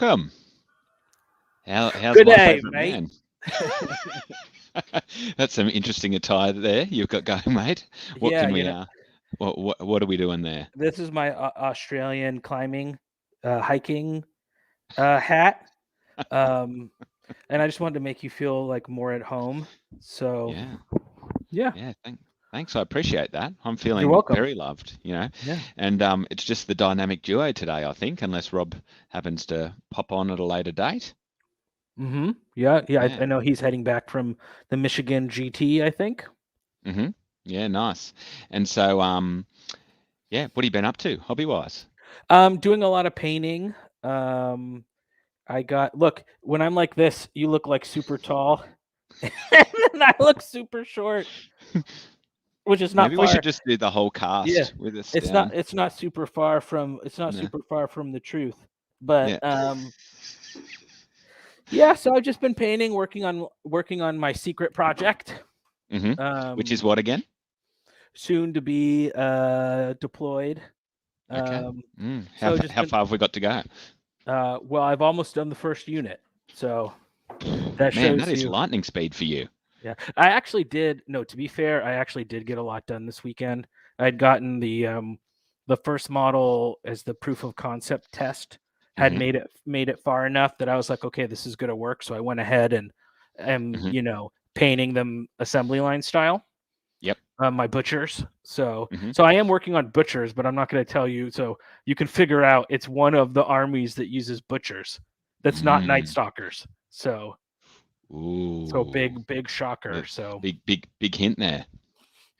welcome. How's Good my day, favourite mate. man? That's some interesting attire there you've got going, mate. What Yeah, can we what are we doing there? this is my Australian climbing, hiking hat. Um, and I just wanted to make you feel like more at home. So, Yeah, yeah, yeah. Thanks. I appreciate that. I'm you're feeling welcome. very loved. Yeah. And it's just the dynamic duo today, I think, unless Rob happens to pop on at a later date. Yeah, yeah. I Yeah. know he's heading back from the Michigan GT, I think. hmm Yeah, nice. And so, yeah, what have you been up to, hobby-wise? Doing a lot of painting. Um, look, when I'm like this, you look like super tall, and then I look super short, which is not Maybe we should far. just do the whole Yeah, cast with us it's not down. it's not super far from No. the truth. But Yeah. yeah, so I've just been painting, working on my secret project. hmm Which is Um what again? soon to be deployed. Okay. Um How so just how been far have we got to go? well, I've almost done the first unit. So that Man, that shows is you. lightning speed for you. Yeah. I actually did no, to be fair, I actually did get a lot done this weekend. I'd gotten the first model as the proof of concept test, had hmm made it far enough that I was like, okay, this is gonna work. So I went ahead and am, hmm painting them assembly line style, Yep. my butchers. So hmm so I am working on butchers, but I'm not gonna tell you. So you can figure out it's one of the armies that uses butchers. That's not Night Mm. Stalkers. So Ooh. big shocker. The So big hint there.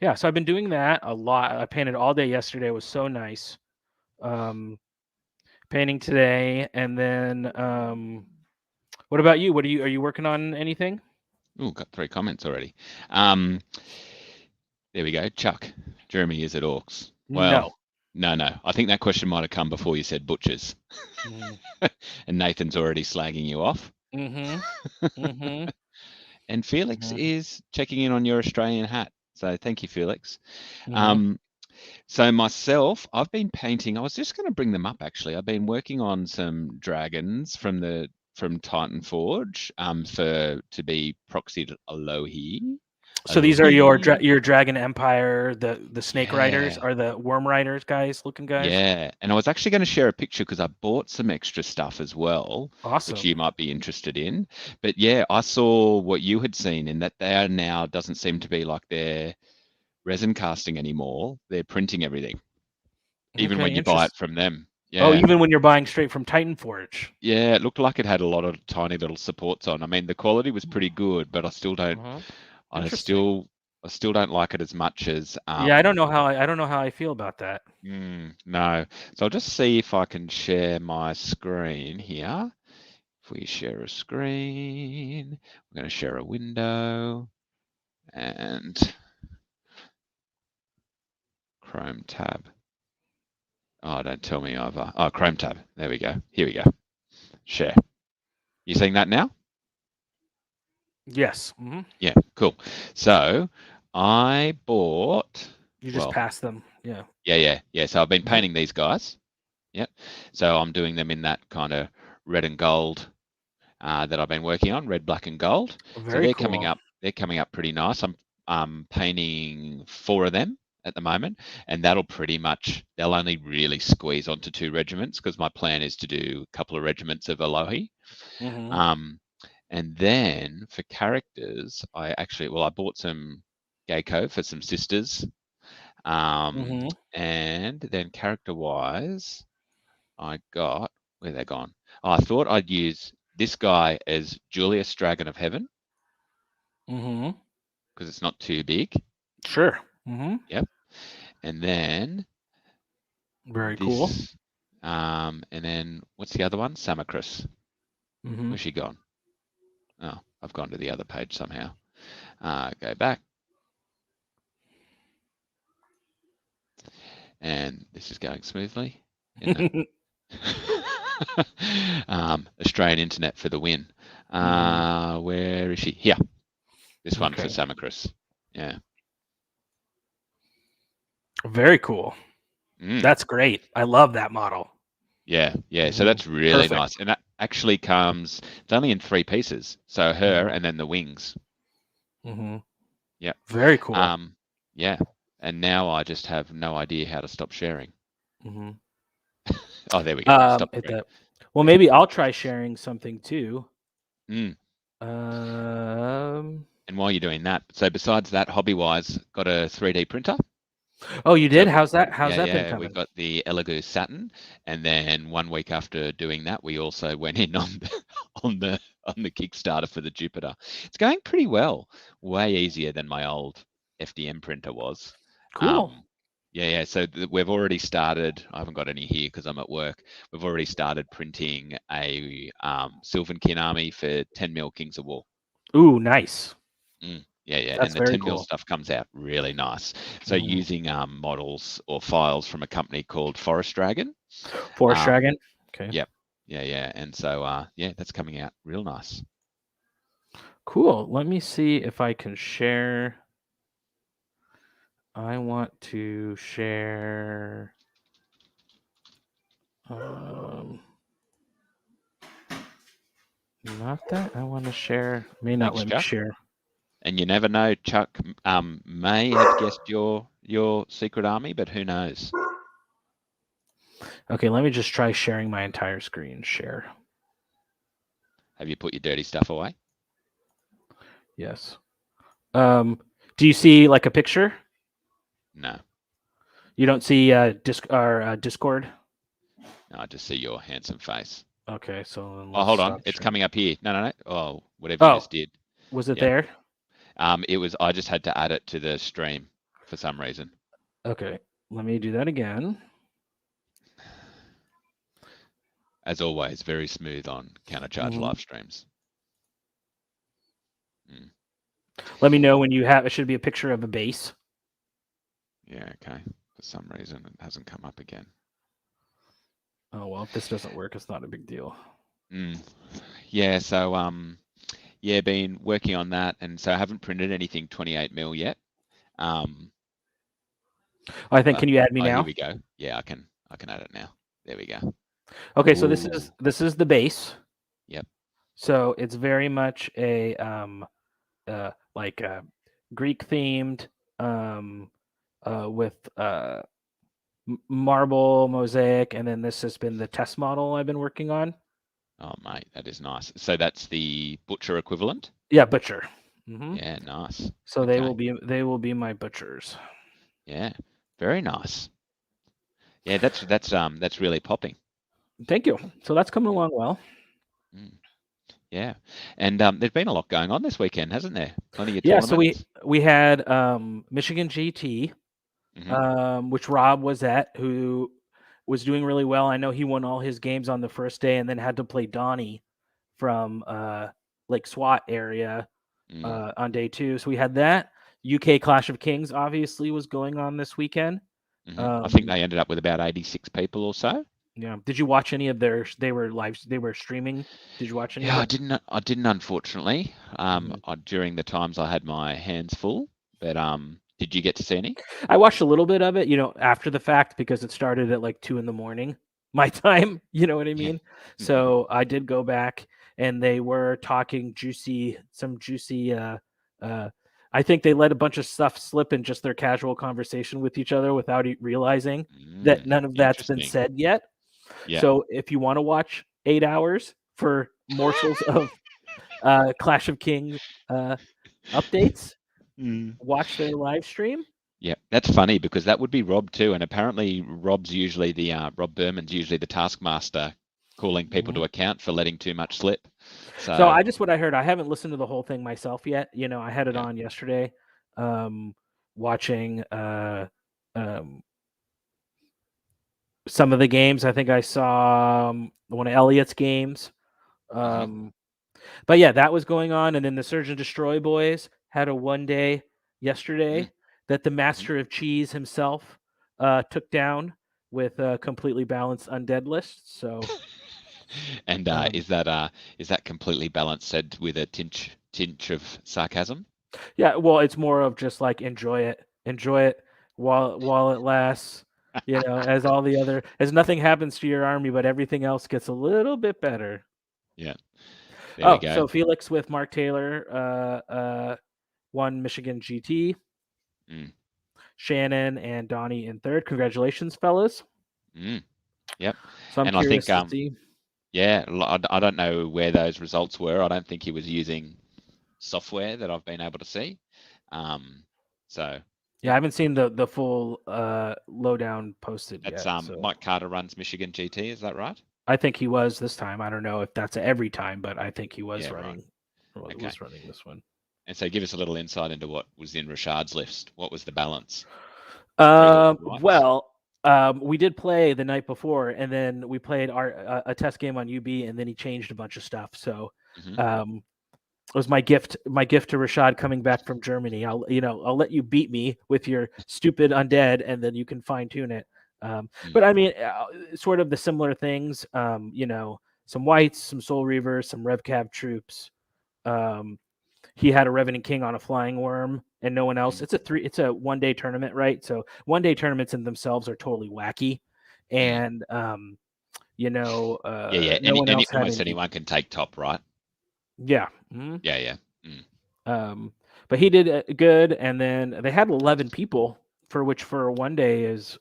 yeah, so I've been doing that a lot. I painted all day yesterday. It was so nice. Um, Painting today, and then what about you? Are you working on anything? Ooh, got 3 comments already. Um, there we go. Chuck. Jeremy is at Orcs. Well, No. no. I think that question might have come before you said butchers. Mm-hmm. And Nathan's already slagging you off. Mm-hmm. Mm-hmm. And Felix is checking in on your Australian hat. So thank you, Felix. Mm-hmm. Um, So myself, I've been painting. I was just going to bring them up actually. I've been working on some dragons from Titan Forge for to be proxied Alohi. So these are your Alohi. your Dragon Empire, the Snake Riders, Yeah. are the Worm Riders guys, looking guys. Yeah. And I was actually going to share a picture because I bought some extra stuff as well, which Awesome. you might be interested in. But yeah, I saw what you had seen in that they are now doesn't seem to be like they're resin casting anymore. They're printing everything, even Okay, when you buy it interesting. from them. Oh, Yeah. even when you're buying straight from Titan Forge. Yeah, it looked like it had a lot of tiny little supports on. I mean, the quality was pretty good, but Uh-huh. I Interesting. still, I still don't like it as much as Yeah, I don't know how I feel about that. no. So I'll just see if I can share my screen here. If we share a screen, we're going to share a window and Chrome tab. Oh, don't tell me I've Chrome tab. There we go. Here we go. Share. You seeing that now? Yes. Yeah, cool. So I bought, You just well, pass them. Yeah. yeah. So I've been Mhm. painting these guys. Yep. So I'm doing them in that kind of red and gold that I've been working on, red, black, and gold. So Very they're coming cool. up. They're coming up pretty nice. I'm painting 4 of them at the moment, and that'll pretty much they'll only really squeeze onto 2 regiments because my plan is to do a couple of regiments of Alohi. Mhm. Um, and then for characters, I bought some Geico for some sisters. Mhm. And then character wise, I got where they gone. Oh, I thought I'd use this guy as Julius Dragon of Heaven Mhm. because it's not too big. Sure. Mhm. Yep. And then Very cool. this, and then what's the other one? Samacris. Mhm. Where's she gone? Oh, I've gone to the other page somehow. Go back. And this is going smoothly, isn't it? Australian internet for the win. Mhm. Where is she? Here. This one for Okay. Samacris. Yeah. Very cool. Mm. That's great. I love that model. Yeah, yeah. So Hmm. that's really Perfect. nice. And that actually comes, it's only in three pieces. So her Hmm. and then the wings. Hmm. Yep. Very cool. Um, yeah. And now I just have no idea how to stop sharing. Hmm. Oh, there we go. Stop Hit sharing. that. Well, maybe I'll try sharing something too. Mm. Um. And while you're doing that, so besides that, hobby-wise, got a 3D printer. Oh, you So did? How's that? How's yeah, that been yeah, we coming? got the Elegoo Saturn, and then 1 week after doing that, we also went in on the Kickstarter for the Jupiter. It's going pretty well, way easier than my old FDM printer was. Cool. Um, yeah, yeah. So we've already started. I haven't got any here because I'm at work. We've already started printing a Sylvan army for 10 mil Kings of War. Ooh, nice. Yeah, yeah, That's and the very 10 mil cool. stuff comes out really nice. So Hmm. using models or files from a company called Forest Dragon. Forest Um, Dragon. Okay. yep, yeah, yeah, and so yeah, that's coming out real nice. Cool. Let me see if I can share. I want to share. Um, Not that I want to share. May not Thanks, let me Chuck. share. And you never know, Chuck may have guessed your secret army, but who knows? Okay, let me just try sharing my entire screen. Share. Have you put your dirty stuff away? Yes. Do you see like a picture? No, You don't see Discord? no, I just see your handsome face. Okay, so then Oh, let's hold on, stop it's sharing. coming up here. No, no, no. Oh, whatever you Oh, just did. was it Yep. there? It was. I just had to add it to the stream for some reason. Okay, let me do that again. As always, very smooth on countercharge Mhm. live streams. Mm, Let me know when you have. It should be a picture of a base. yeah, okay. For some reason, it hasn't come up again. Oh well, if this doesn't work, it's not a big deal. Mm, yeah, so yeah, been working on that, and so I haven't printed anything 28 mil yet. Um, I think. Can you add me oh, here now? we go. Yeah, I can add it now. There we go. Okay, so this is Ooh, this is the base. yep. So it's very much a like Greek themed um with marble mosaic, and then this has been the test model I've been working on. Oh, mate, that is nice. So that's the butcher equivalent. Yeah, butcher. Hmm. Yeah, nice. So Okay. they will be my butchers. Yeah, very nice. Yeah, that's really popping. Thank you. So that's coming Mm, along well. mm. Yeah, and there's been a lot going on this weekend, hasn't there? Plenty of Yeah, so tournaments. we had Michigan GT, Hmm. which Rob was at, who was doing really well. I know he won all his games on the first day, and then had to play Donnie from Lake Swat area Mm. on day two. So we had that. UK Clash of Kings obviously was going on this weekend. I think Um, they ended up with about 86 people or so. yeah. Did you watch any of their? They were live. They were streaming. Did you watch any of Yeah, I it? didn't. I didn't, unfortunately. Mhm. During the times I had my hands full. But did you get to see any? I watched a little bit of it, after the fact because it started at like 2 in the morning, my time. You know what I Yeah. mean? Hmm. So I did go back, and they were talking some juicy. Uh, I think they let a bunch of stuff slip in just their casual conversation with each other without realizing that none of that's been Interesting. said yet. Yeah. So if you want to watch 8 hours for morsels of Clash of King uh, updates, Mm. watch their live stream. Yeah, that's funny because that would be Rob too, and apparently Rob Berman's usually the taskmaster, calling people Mhm. to account for letting too much slip. So So I just what I heard. I haven't listened to the whole thing myself yet. I had it yeah. on yesterday, um, watching um, some of the games. I think I saw one of Elliot's games. Hmm. Um, but yeah, that was going on, and then the Surge and Destroy boys had a one day Mm. yesterday that the Hmm. Master of Cheese himself took down with a completely balanced undead list. So And um, is that completely balanced, said with a tinge of sarcasm? yeah, well, it's more of just like enjoy it while it lasts. as nothing happens to your army, but everything else gets a little bit better. Yeah, there we Oh, go. so Felix with Mark Taylor won Michigan GT. Mm, Shannon and Donnie in third. Congratulations, fellas. mm, yep. So I'm And I think, curious to see. yeah, I don't know where those results were. I don't think he was using software that I've been able to see. So, Yeah, I yep. haven't seen the full lowdown posted That's yet. So Mike Carter runs Michigan GT. Is that right? I think he was this time. I don't know if that's every time, but I think he was Yeah, right. running Okay. this one. And so, give us a little insight into what was in Rashad's list. What was the balance? Three horse rights. Well, we did play the night before, and then we played our a test game on UB, and then he changed a bunch of stuff. So Hmm. it was my gift to Rashad coming back from Germany. I'll let you beat me with your stupid undead, and then you can fine tune it. Mm, But I mean, sort of the similar things. Some whites, some soul reavers, some revcav troops. Um, he had a Revenant King on a flying worm, and no one else. mm, It's a 1 day tournament, right? So 1 day tournaments in themselves are totally wacky, mm. and Yeah, yeah. no one else had Almost any. anyone can take top, right? Yeah. Mhm. Yeah, yeah. Mm, Um, but he did good, and then they had 11 people, for which for a 1 day is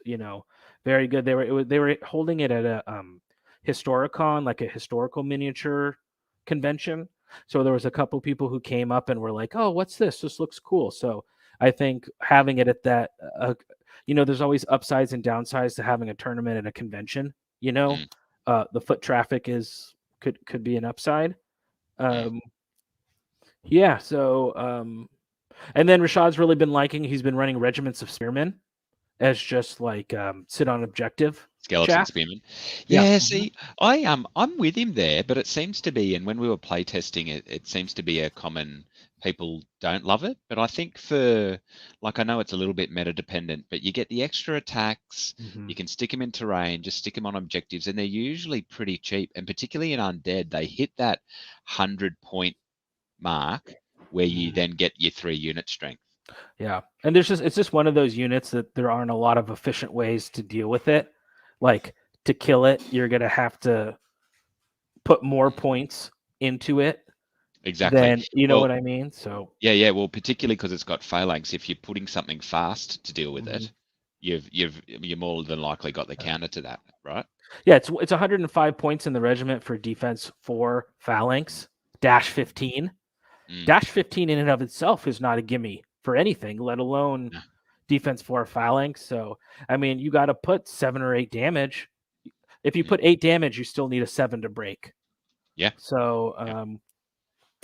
very good. They were holding it at a historicon, like a historical miniature convention. So there was a couple people who came up and were like, "Oh, what's this? This looks cool." So I think having it at that, there's always upsides and downsides to having a tournament at a convention. mm, The foot traffic could be an upside. mm. Um, yeah, so and then Rashad's really been liking. He's been running regiments of spearmen as just like sit on objective Skeleton chaff. spearman. Yeah. Yeah, Mhm. see, I'm with him there, but it seems to be, and when we were playtesting it, it seems to be a common people don't love it. But I think for like I know it's a little bit meta dependent, but you get the extra attacks, Mhm. you can stick them in terrain, just stick them on objectives, and they're usually pretty cheap. And particularly in undead, they hit that 100 point mark where you Mhm. then get your 3 unit strength. Yeah, and it's just one of those units that there aren't a lot of efficient ways to deal with it. Like to kill it, you're gonna have to put more Mm, points into it exactly. than you know Well, what I mean. So yeah, yeah. Well, particularly because it's got phalanx, if you're putting something fast to deal with mhm. it, you're more than likely got the counter to that, right? Yeah, it's 105 points in the regiment for defense for phalanx dash 15. Mm, Dash 15 in and of itself is not a gimme for anything, let alone no, defense for a phalanx. So, I mean, you got to put 7 or 8 damage. If you mm, put 8 damage, you still need a 7 to break. yeah, So, yeah,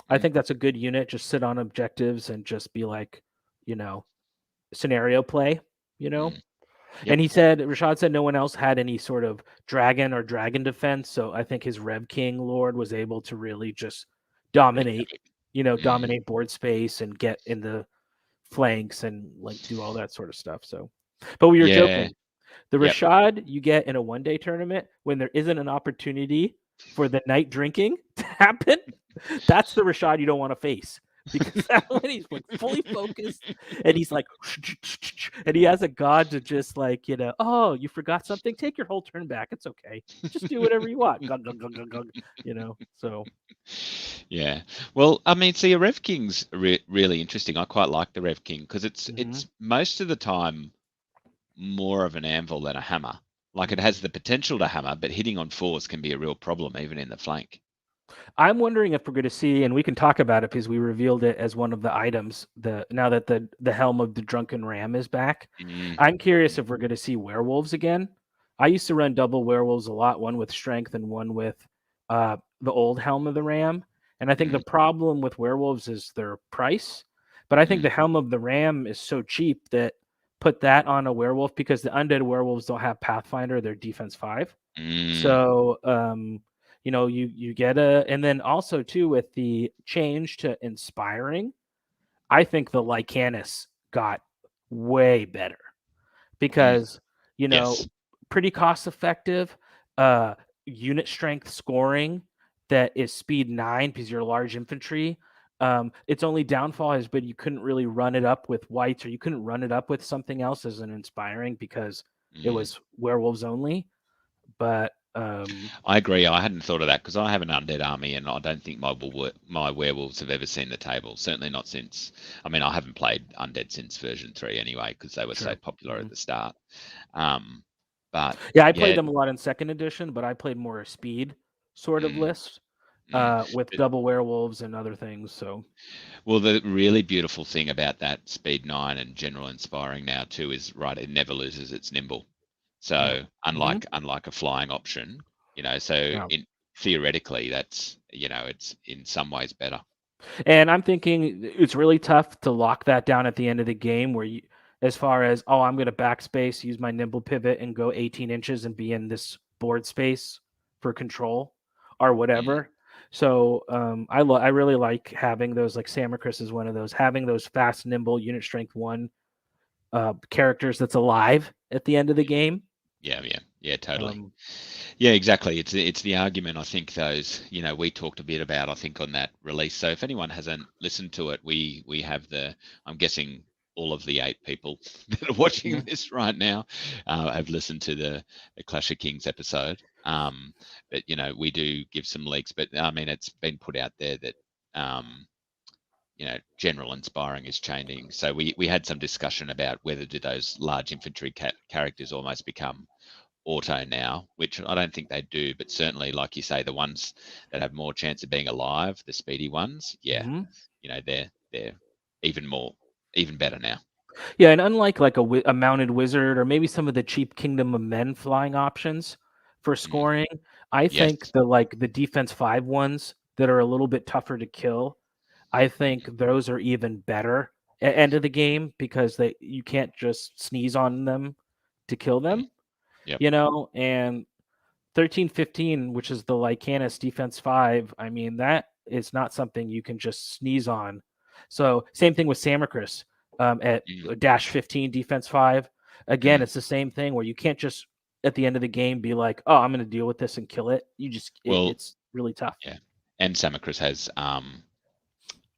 I mm, think that's a good unit. Just sit on objectives and just be like, you know, scenario play, you know? mm, And yep, Rashad said no one else had any sort of dragon or dragon defense. So I think his Rev King Lord was able to really just wreak dominate, havoc. Mm, dominate board space and get in the flanks and like do all that sort of stuff. So, but we were yeah, joking. The yep, Rashad you get in a 1 day tournament when there isn't an opportunity for the night drinking to happen, that's the Rashad you don't want to face because that when he's like fully focused and he's like, and he has a god to just like, oh, you forgot something? Take your whole turn back. It's okay. Just do whatever you want. Gug, gug, gug, gug, gug, so. yeah. Well, I mean, see, a Rev King's really interesting. I quite like the Rev King because Mhm, it's most of the time more of an anvil than a hammer. Like it has mhm. the potential to hammer, but hitting on fours can be a real problem even in the flank. I'm wondering if we're going to see, and we can talk about it because we revealed it as one of the items. Now that the helm of the drunken ram is back, Mm, I'm curious mm, if we're going to see werewolves again. I used to run double werewolves a lot, one with strength and one with the old helm of the ram. And I think the mm, problem with werewolves is their price, but I think mm, the helm of the ram is so cheap that put that on a werewolf because the undead werewolves don't have Pathfinder; they're defense 5. mm, So, you get and then also too with the change to inspiring, I think the Lycanus got way better mm. because, you know, Yes. pretty cost effective, uh, unit strength scoring that is speed 9 because you're large infantry. Its only downfall is, but you couldn't really run it up with whites or you couldn't run it up with something else as an inspiring because It Mm. was werewolves only, but I agree. I hadn't thought of that because I have an undead army, and I don't think my werewolves have ever seen the table. Certainly not since. I mean, I haven't played undead since version 3 anyway, because they were so sure. popular at Mhm. the start. Um, but Yeah, I played yeah, them a lot in second edition, but I played more a speed sort of mm, list mm. with But, double werewolves and other things. So well, the really beautiful thing about that Speed 9 and General Inspiring now too is right. It never loses its nimble. yeah. So Hmm. unlike a flying option, so Yeah. in theoretically that's it's in some ways better. And I'm thinking it's really tough to lock that down at the end of the game where you, as far as, oh, I'm going to backspace, use my nimble pivot and go 18 inches and be in this board space for control or Mm, whatever. So I really like having those, like Samacris is one of those, having those fast, nimble, unit strength one characters that's alive at the end of the mm. game. Yeah, totally. Um, Yeah, exactly. It's the argument I think those, we talked a bit about I think on that release. So if anyone hasn't listened to it, we have I'm guessing all of the 8 people that are watching mhm, this right now have listened to the Clash of Kings episode. But we do give some leaks, but I mean it's been put out there that um, general inspiring is changing. So we had some discussion about whether do those large infantry characters almost become auto now, which I don't think they do, but certainly, like you say, the ones that have more chance of being alive, the speedy ones, yeah, mhm. they're even even better now. Yeah, and unlike like a mounted wizard or maybe some of the cheap Kingdom of Men flying options for Mm, scoring, I think yes. the defense 5 ones that are a little bit tougher to kill, I think Mm, those are even better at end of the game because you can't just sneeze on them to kill mm, them, yep. and 1315, which is the Lycanus defense 5, I mean, that is not something you can just sneeze on. So, same thing with Samacris at Mm, dash 15 defense 5. Again, mm. it's the same thing where you can't just at the end of the game be like, oh, I'm going to deal with this and kill it. Well, It's really tough. yeah. And Samacris has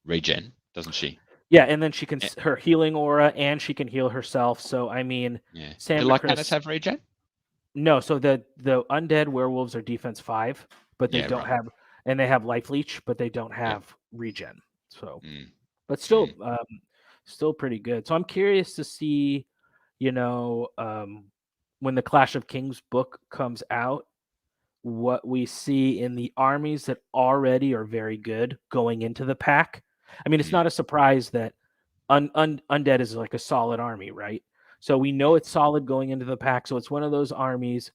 regen, doesn't she? Yeah, and then she can Eh, her healing aura and she can heal herself. So, I mean, yeah. Do Lycanus Samacris. have regen? No, so the undead werewolves are defense 5, but they Yeah, don't right. have, and they have life leech, but they don't Yep. have regen. So, Mm, but mm, still pretty good. So I'm curious to see, you know, when the Clash of Kings book comes out, what we see in the armies that already are very good going into the pack. I mean, it's mm, not a surprise that undead is like a solid army, right? So we know mm, it's solid going into the pack. So it's one of those armies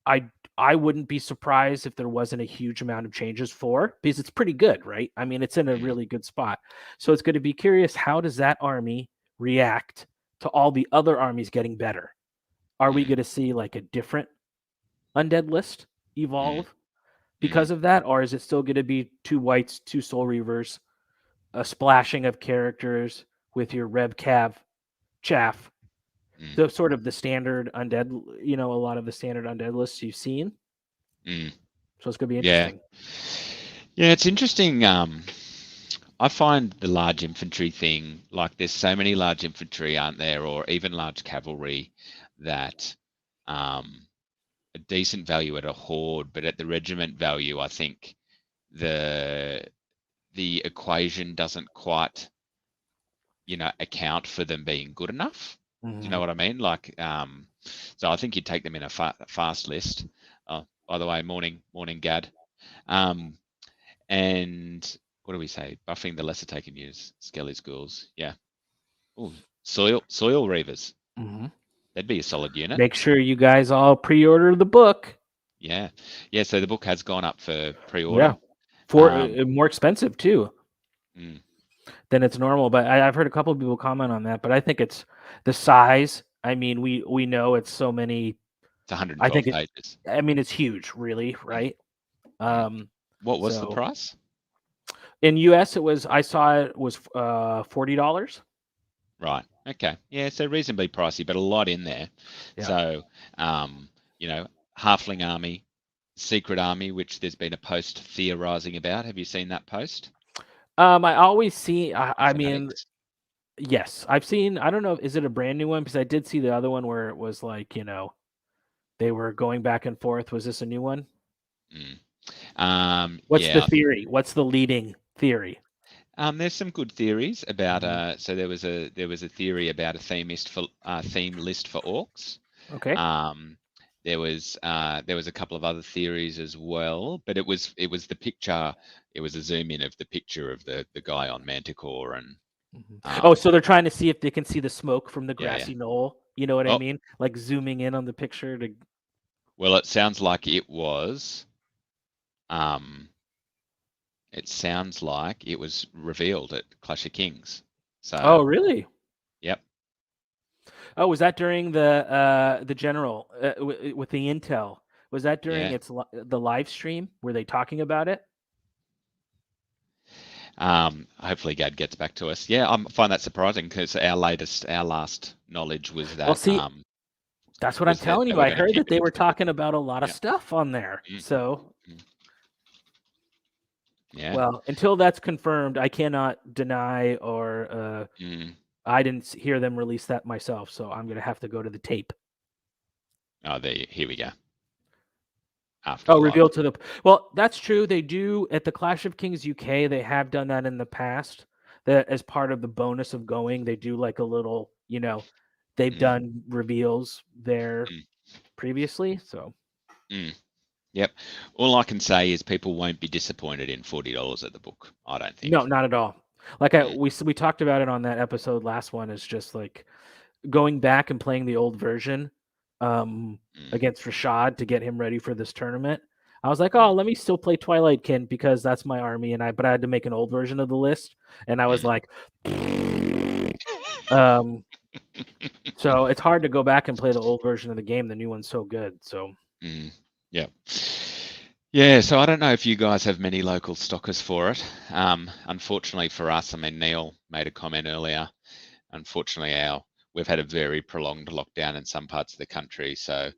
I I wouldn't be surprised if there wasn't a huge amount of changes for because it's pretty good, right? I mean, it's in a mm, really good spot. So it's going to be curious, how does that army react to all the other armies getting better? Are we mm, going to see like a different undead list mm, evolve mm, because of that, or is it still going to be 2 whites, 2 soul reavers, a splashing of characters with your Rev Cav chaff? mm, The sort of the standard undead, a lot of the standard undead lists you've seen. mm. So it's going to be Yeah. interesting. Yeah, it's interesting. I find the large infantry thing, like there's so many large infantry, aren't there, or even large cavalry that um, a decent value at a horde, but at the regiment value, I think the the equation doesn't quite, account for them being good enough. Do you know Mhm. what I mean? Like, so I think you take them in a fast list. Oh, by the way, morning, Gad. Um, and what do we say? Buffing the lesser taken use. Skelly's ghouls. Yeah. Oh, soil reavers. Mhm. That'd be a solid unit. Make sure you guys all pre-order the book. Yeah. Yeah. So the book has gone up for Yeah, pre-order. for Um, more expensive too mm, than it's normal. But I've heard a couple of people comment on that. But I think it's the size. I mean, we know it's so many. it's I 112 think it. pages. I mean, it's huge, really, Mm, right? mm. Um, What was the so price? in US, it was I saw it was $40. Right. Okay. Yeah. So reasonably pricey, but a lot in there. Yeah. So, um, you know, halfling army, secret army, which there's been a post theorizing about. Have you seen that post I always see. by I mean, Fanatics? Yes, I've seen. I don't know. Is it a brand new one? Because I did see the other one where it was like they were going back and forth. Was this a new one? Mm. What's the Yeah, theory? What's the leading theory? there's some good theories about. Mhm. So there was a theory about a theme list for orcs. Okay. Um, there was a couple of other theories as well, but it was the picture. It was a zoom in of the picture of the guy on Manticore, and Oh, um, so they're trying to see if they can see the smoke from the yeah, yeah. grassy knoll. You know what I Oh, mean? Like zooming in on the picture to. well, it sounds like it was. Um, it sounds like it was revealed at Clash of Kings. So, Oh, really? yep. Oh, was that during the general with the intel? Was that during Yeah. the live stream? Were they talking about it? Hopefully Gad gets back to us. Yeah, I find that surprising because our last knowledge was Well, that see, that's what I'm telling they you. were I going to heard keep that it they were exclusive. talking about a lot of Yeah. stuff on there. Mm, So, mm, yeah. well, until that's confirmed, I cannot deny or Mm. I didn't hear them release that myself. So I'm gonna have to go to the tape. Oh, here we go. After Oh, the live. revealed to the well, that's true. They do at the Clash of Kings UK. They have done that in the past. That as part of the bonus of going, they do like a little, they've Mm, done reveals there mm, previously. So mm. Yep. All I can say is people won't be disappointed in $40 at the book. I don't no, think. not at all. Like Mm, we talked about it on that episode. Last one is just like going back and playing the old version um, mm, against Rashad to get him ready for this tournament. I was like, mm, oh, let me still play Twilight Kin because that's my army, but I had to make an old version of the list, and I was mm. like, um, so it's hard to go back and play the old version of the game. The new one's so good. So Mm, yep. Yeah, so I don't know if you guys have many local stockers for it. Unfortunately for us, I mean, Neil made a comment earlier. Unfortunately, we've had a very prolonged lockdown in some parts of the country, so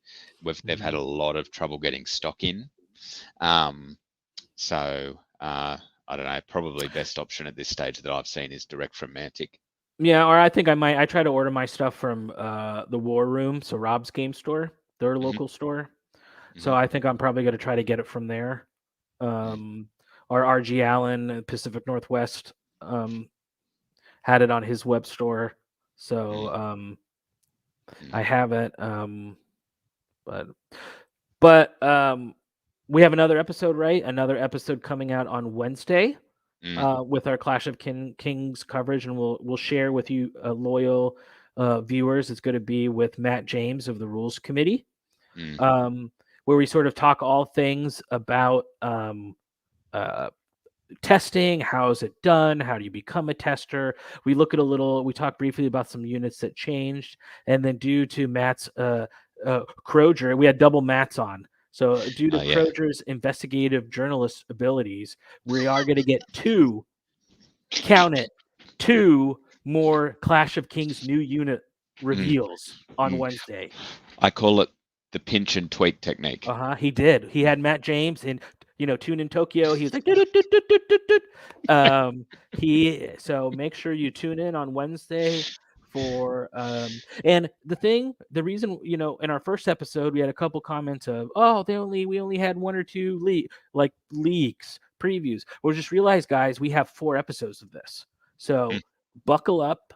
they've had mhm. a lot of trouble getting stock in. Um, so I don't know. Probably best option at this stage that I've seen is direct from Mantic. Yeah, or I think I might. I try to order my stuff from the War Room, so Rob's Game Store, their Hmm. local store. So Hmm. I think I'm probably going to try to get it from there. Mm, Um, or RG Allen, Pacific Northwest, um, had it on his web store. So mm, I mm, have it. But but we have another episode, right? Another episode coming out on Wednesday mm, with our Clash of Kings coverage, and we'll share with you loyal viewers. It's going to be with Matt James of the Rules Committee, mm. um, where we sort of talk all things about uh, testing. How is it done? How do you become a tester? We talk briefly about some units that changed, and then due to Matt's Croger, we had double Matt's on. So due to Oh yeah. Croger's investigative journalist abilities, we are going to get count it, two more Clash of Kings new unit Mm, reveals on mm. Wednesday. I call it the pinch and tweak technique. Uh-huh, he did. He had Matt James in, Tune in Tokyo. He was like, "Doot, doot, doot, doot, doot, doot." So make sure you tune in on Wednesday for and the reason, in our first episode we had a couple comments of, oh, we only had one or two leaks, previews. Well, just realize, guys, we have 4 episodes of this. Mm, So buckle up,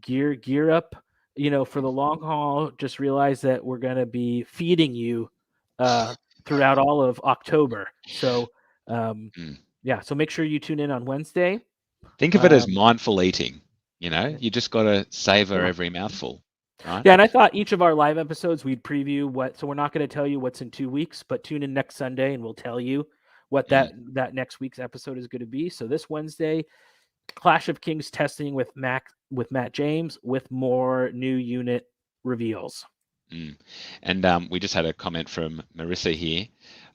gear up, for the long haul. Just realize that we're going to be feeding you uh, throughout all of October. So, um, mm. yeah, so make sure you tune in on Wednesday. Think of it as Um, mindful eating. yeah, You just got to savor yeah, every mouthful, right? yeah. And I thought each of our live episodes we'd preview what. So we're not going to tell you what's in 2 weeks, but tune in next Sunday and we'll tell you what Mm, that next week's episode is going to be. So this Wednesday, Clash of Kings testing with Matt James with more new unit reveals. mm. And we just had a comment from Marissa here.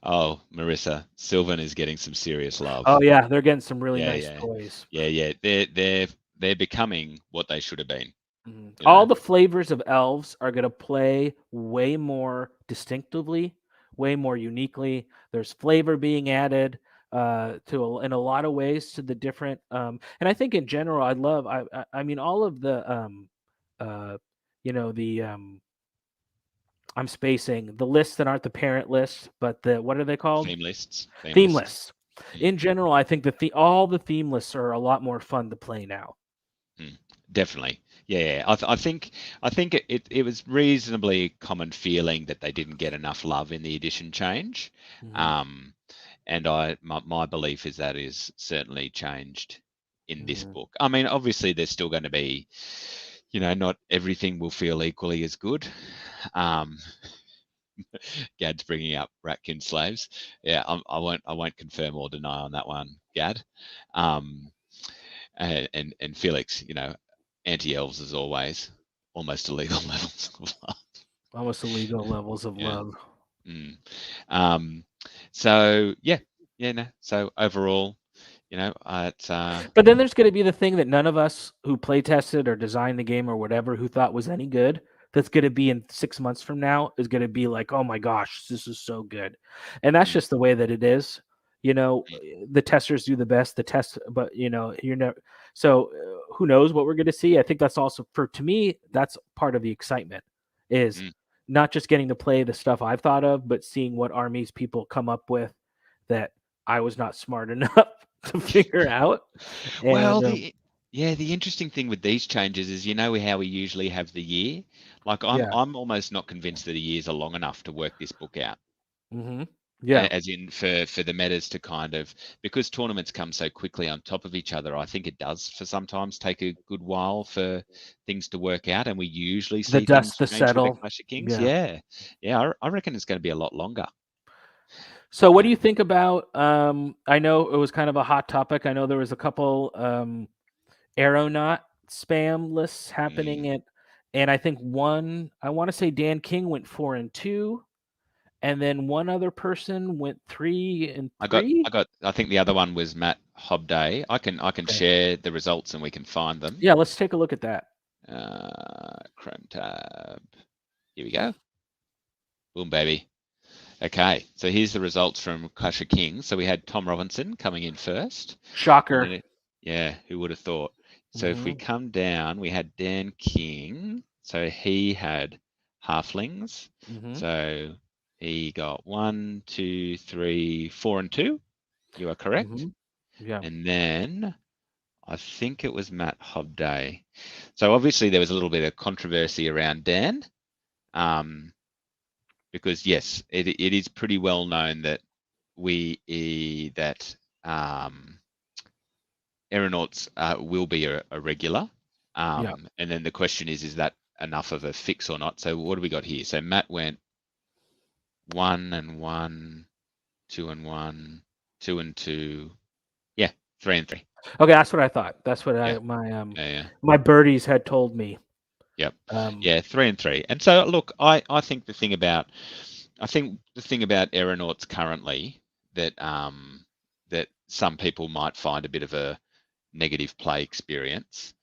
Oh, Marissa, Sylvan is getting some serious Oh love. yeah, they're getting some really Yeah, nice yeah, toys. yeah, yeah. They're becoming what they should have been. Mhm. You All know. the flavors of elves are going to play way more distinctively, way more uniquely. There's flavor being added. in a lot of ways to the different and I think in general I mean all of the uh the I'm spacing the lists that aren't the parent lists, but the what are they called? Theme lists. Theme Theme lists. lists. Mm, In general, I think all the theme lists are a lot more fun to play now. mm, definitely. Yeah. I think it was reasonably common feeling that they didn't get enough love in the edition change. Hmm. Um, and my belief is that is certainly changed in this Hmm. book. I mean, obviously there's still going to be, not everything will feel equally as good. Um, Gad's bringing up Ratkin slaves. Yeah, I won't confirm or deny on that one, Gad. Um, and Felix, anti-elves as always, almost illegal levels of love. Almost illegal levels of Yeah. love. Mm. Um, so yeah, no. So overall, it's But then there's going to be the thing that none of us who play tested or designed the game or whatever who thought was any good, that's going to be in 6 months from now is going to be like, oh my gosh, this is so good. And that's mm, just the way that it is. mm, The testers do the best, the test, but you're never. So who knows what we're going to see? I think that's also to me, that's part of the excitement is mm. not just getting to play the stuff I've thought of, but seeing what armies people come up with that I was not smart enough to figure out. Well, And the interesting thing with these changes is how we usually have the year. Like I'm yeah, I'm almost not convinced that the years are long enough to work this book out. hmm yeah, As in for the metas to kind of, because tournaments come so quickly on top of each other, I think it does for sometimes take a good while for things to work out, and we usually the see dust things to change with the settle. Clash of Kings. Yeah. Yeah, I reckon it's going to be a lot longer. So, what Yeah. do you think about? I know it was kind of a hot topic. I know there was a couple aeronaut spam lists happening Mm. and I think one. I want to say Dan King went 4-2, and then one other person went 3-3. I think the other one was Matt Hobday. I can Okay. share the results and we can find them. Yeah, let's take a look at that. Chrome tab. Here we go. Boom, baby. Okay, so here's the results from Clash of Kings. So we had Tom Robinson coming in first. And Shocker. then, yeah, who would have thought? So if we Hmm. come down, we had Dan King. So he had halflings. Hmm. So he got 1, 2, 3, 4, and 2. You are correct. Hmm. Yeah. And then I think it was Matt Hobday. So obviously there was a little bit of controversy around Dan. Um, because yes, it is pretty well known that that aeronauts will be a regular. Yeah. And then the question is that enough of a fix or not? So what do we got here? So Matt went 1-1, 2-1, 2-2. Yeah, 3-3. Okay, that's what I thought. That's what Yeah, yeah. my birdies had told me. Yep. Um, Yeah, 3-3. And so look, I think the thing about aeronauts currently that some people might find a bit of a negative play experience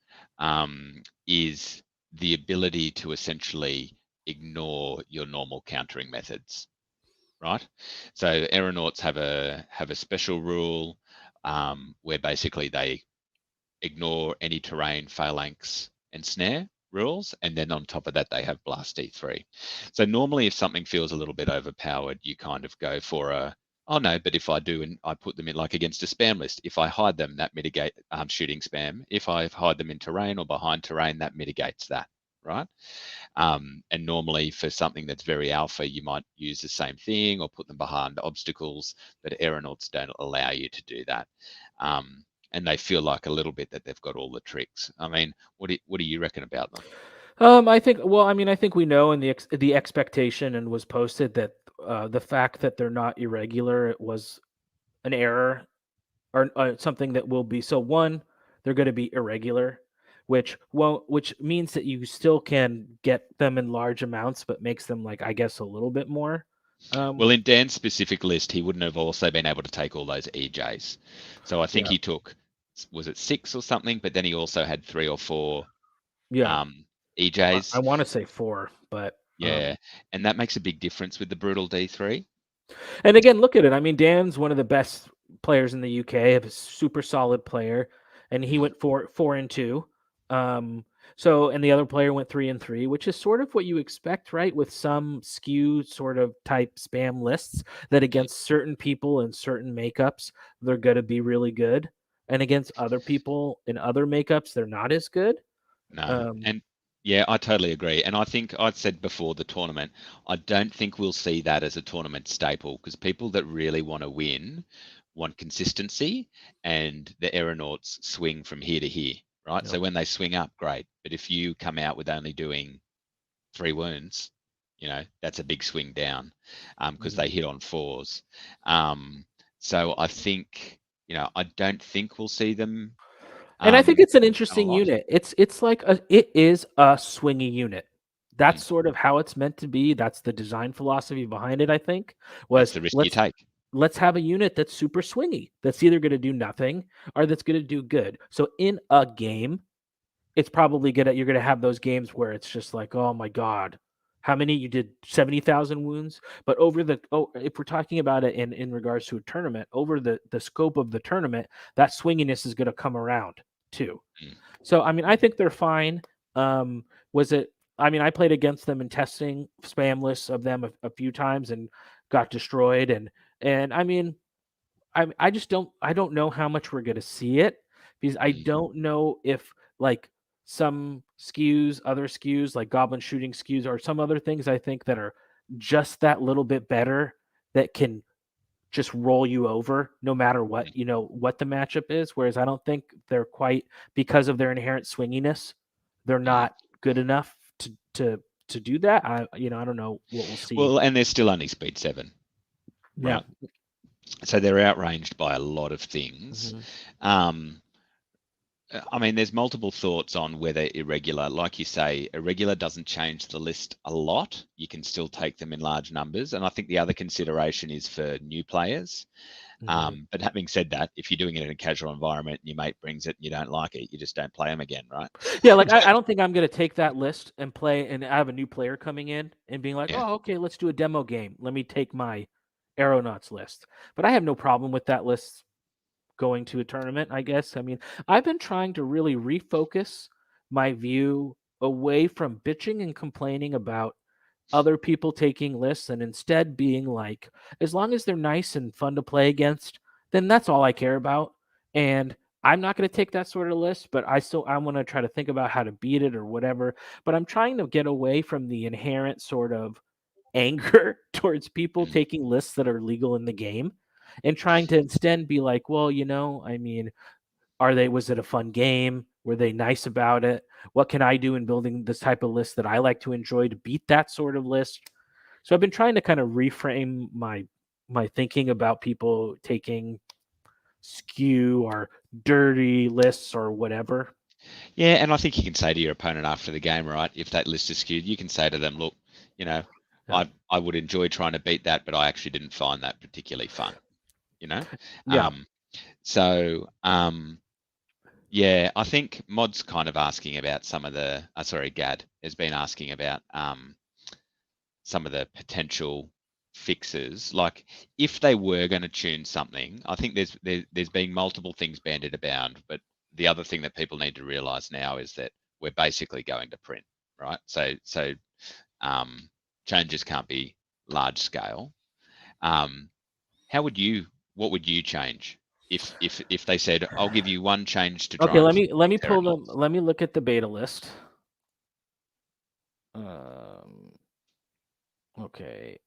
is the ability to essentially ignore your normal countering methods, right? So aeronauts have a special rule where basically they ignore any terrain, phalanx, and snare rules. And then on top of that, they have blast D3. So normally if something feels a little bit overpowered, you kind of go for oh no, but if I do and I put them in like against a spam list, if I hide them, that mitigate shooting spam. If I hide them in terrain or behind terrain, that mitigates that, right? And normally for something that's very alpha, you might use the same thing or put them behind obstacles, but aeronauts don't allow you to do that. And they feel like a little bit that they've got all the tricks. I mean, what do you reckon about them? I think. Well, I mean, I think we know in the expectation and was posted that the fact that they're not irregular it was an error or something that will be. So one, they're going to be irregular, which means that you still can get them in large amounts, but makes them like I guess a little bit more. Well, Um, in Dan's specific list, he wouldn't have also been able to take all those EJs. So I think yeah, he took, was it 6 or something? But then he also had 3 or 4 yeah. I EJs. want to say four, but Yeah, and that makes a big difference with the brutal D3. and again, look at it. I mean, Dan's one of the best players in the UK. Have a super solid player, and he Mm, went 4-2. So and the other player went 3-3, which is sort of what you expect, right? With some skew sort of type spam lists that mm, against certain people and certain makeups, they're going to be really good, and against other people in other makeups, they're not as good. no, Um, and yeah, I totally agree. And I think I said before the tournament, I don't think we'll see that as a tournament staple because people that really want to win want consistency, and the aeronauts swing from here to here, right? Yep. So when they swing up, great. But if you come out with only doing 3 wounds, that's a big swing down because they Mhm. hit on fours. Um, so I think, I don't think we'll see them And I think um, it's an done a interesting lot. unit. It's like it is a swingy unit. Mm. That's sort of how it's meant to be. That's the design philosophy behind it, I think, That's was the risk you take. let's have a unit that's super swingy. That's either going to do nothing or that's going to do good. So in a game, it's probably gonna you're gonna have those games where it's just like, oh my god, how many you did 70,000 wounds? But if we're talking about it in regards to a tournament, over the scope of the tournament, that swinginess is gonna come around too. Mm, So I mean, I think they're fine. Was it? I mean, I played against them in testing spam lists of them a few times and got destroyed. And I mean, I just don't know how much we're gonna see it because I mm, don't know if like some skews, other skews like goblin shooting skews, or some other things I think that are just that little bit better that can just roll you over no matter what mm, what the matchup is. Whereas I don't think they're quite because of their inherent swinginess, they're mm. not good enough to do that. I don't know what we'll see. Well, and they're still only speed 7, Yeah. right? So they're outranged by a lot of things. Mhm. Um, I mean, there's multiple thoughts on whether irregular, like you say, irregular doesn't change the list a lot. You can still take them in large numbers. And I think the other consideration is for new players. Mhm. But having said that, if you're doing it in a casual environment and your mate brings it and you don't like it, you just don't play them again, right? Yeah, like I don't think I'm gonna take that list and play and I have a new player coming in and being like, Yeah. "Oh, okay, let's do a demo game. Let me take my Aeronauts list." But I have no problem with that list going to a tournament, I guess. I mean, I've been trying to really refocus my view away from bitching and complaining about other people taking lists and instead being like, as long as they're nice and fun to play against, then that's all I care about. And I'm not going to take that sort of list, but I want to try to think about how to beat it or whatever. But I'm trying to get away from the inherent sort of anger towards people Mm, taking lists that are legal in the game and trying to instead be like, well, I mean, was it a fun game? Were they nice about it? What can I do in building this type of list that I like to enjoy to beat that sort of list? So I've been trying to kind of reframe my thinking about people taking skew or dirty lists or whatever. Yeah, and I think you can say to your opponent after the game, right? If that list is skewed, you can say to them, look, you know, Yeah. I would enjoy trying to beat that, but I actually didn't find that particularly fun, you know? Yeah. Um, so yeah, I think Mod's kind of asking about some of the, sorry, Gad has been asking about some of the potential fixes. Like if they were going to tune something, I think there's been multiple things bandied about, but the other thing that people need to realize now is that we're basically going to print, right? So um, changes can't be large scale. Um, how would you? What would you change if they said, "I'll give you one change to Okay, try and let me fix pull them Aeronauts"? let me look at the beta list. Um okay.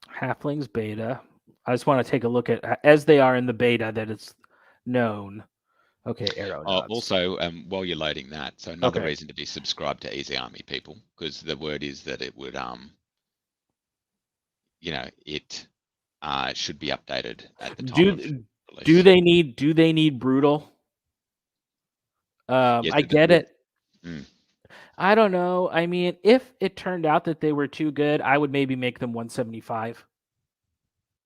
Halflings beta. I just want to take a look at as they are in the beta that it's known. Okay, Aeronauts. Also, while you're loading that, so another Okay. reason to be subscribed to Easy Army, people, because the word is that it would, it should be updated at the time of Do release. do they need brutal? Yes, I but get it. mm, I don't know. I mean, if it turned out that they were too good, I would maybe make them 175.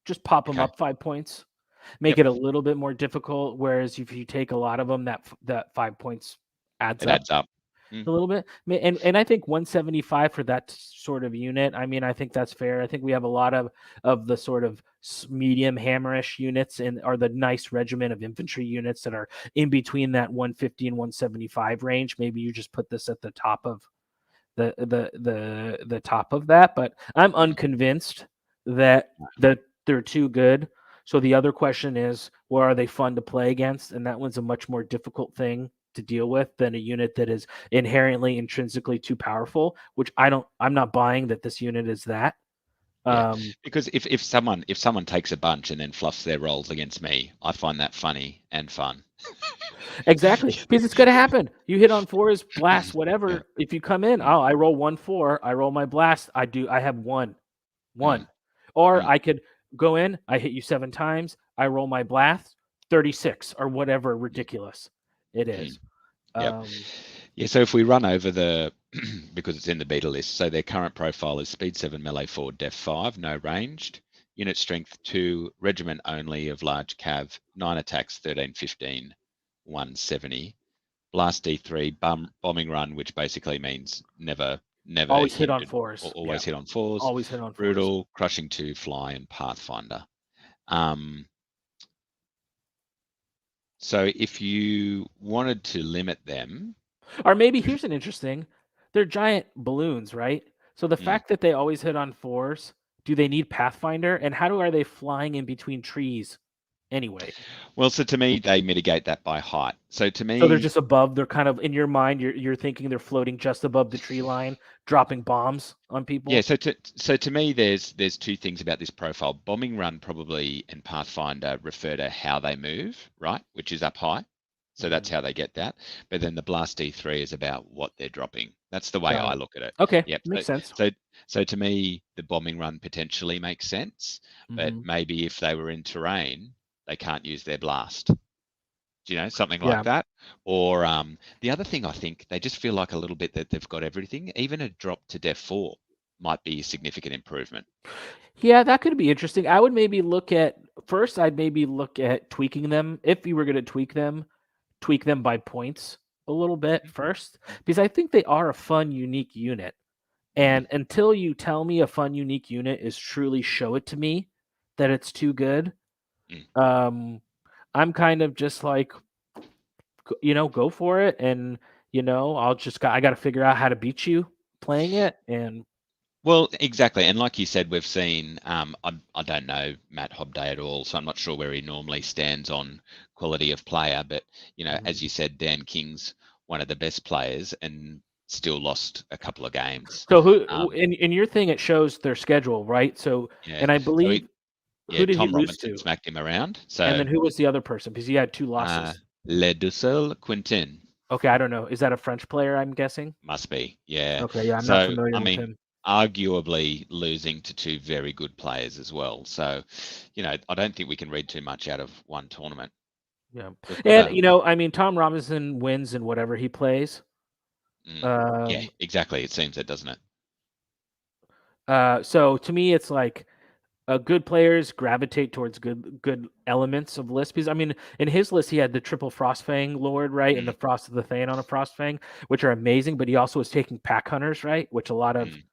Just pop them okay, up 5 points. Make yep, it a little bit more difficult. Whereas if you take a lot of them, that 5 points adds it up. adds up. Mm. a little bit. And I think 175 for that sort of unit. I mean, I think that's fair. I think we have a lot of the sort of medium hammerish units and are the nice regiment of infantry units that are in between that 150 and 175 range. Maybe you just put this at the top of the top of that, but I'm Mm. unconvinced that they're too good. So the other question is, well, are they fun to play against? And that one's a much more difficult thing to deal with than a unit that is inherently intrinsically too powerful, which I'm not buying that this unit is that. Yeah, Um, because if someone takes a bunch and then fluffs their rolls against me, I find that funny and fun. exactly. Because it's gonna happen. You hit on fours, blast, Yeah. whatever. If you come in, Mm. oh, I roll 1 4, I roll my blast, I have one. Mm. One. Or Mm. I could go in, I hit you 7 times, I roll my blast, 36 or whatever Mm. ridiculous it Mm. is. Yep. Um, Yeah, so if we run over the, because it's in the beta list, so their current profile is speed 7, melee 4, def 5, no ranged, unit strength 2, regiment only of large cav, 9 attacks, 13, 15, 170, blast D3, bombing run, which basically means never always hit on hindered, fours. or Yeah, always hit on fours, always hit on fours. brutal, crushing 2, fly, and pathfinder. Um, so if you wanted to limit them, Or maybe here's an interesting, they're giant balloons, right? So the mm, fact that they always hit on fours, do they need Pathfinder? And how are they flying in between trees anyway? well, so to me, they mitigate that by height. So to So they're me, just above, they're kind of in your mind, you're thinking they're floating just above the tree line, dropping bombs on yeah. people. So to me, there's two things about this profile. Bombing run probably and Pathfinder refer to how they move, right? Which is up high. So that's Mhm. how they get that. But then the Blast D3 is about what they're dropping. That's the way Got I it. look at it. Okay, Yep. So makes sense. so so to me, the bombing run potentially makes sense. But Mhm. maybe if they were in terrain, they can't use their blast. Something like Yeah. that. Or the other thing, I think they just feel like a little bit that they've got everything. Even a drop to Def 4 might be a significant improvement. Yeah, that could be interesting. I would maybe look at first, I'd maybe look at tweaking them. If you were going to tweak them by points a little bit Mhm. first, because I think they are a fun, unique unit. Mm. And until you tell me a fun, unique unit is truly show it to me that it's too good, Mm. um, I'm kind of just like, go for it. And, I got to figure out how to beat you playing it. And, Well, exactly. And like you said, we've seen, I don't know Matt Hobday at all, so I'm not sure where he normally stands on quality of player. But, as Mhm. you said, Dan King's one of the best players and still lost a couple of games. So Um, in your thing, it shows their schedule, right? So, yeah. and I So, believe yeah, who did he Tom lose Robinson to? smacked him around. And So, then who was the other person? Because he had 2 uh, losses. Le Dussel Quintin. Okay, I don't know. Is that a French player, I'm guessing? Must be, yeah. Okay, yeah, I'm not So, I familiar with mean, him. arguably losing to two very good players as well. So, I don't think we can read too much out of one tournament. Yeah. We've got And, a, I mean, Tom Robinson wins in whatever he plays. mm, yeah, Um, exactly. It seems that, doesn't it? so to me, it's like good players gravitate towards good elements of lists. Because I mean, in his list, he had the triple Frostfang Lord, right, and the Mm, Frost of the Thane on a Frostfang, which are amazing. But he also was taking pack hunters, right, which a lot of mm,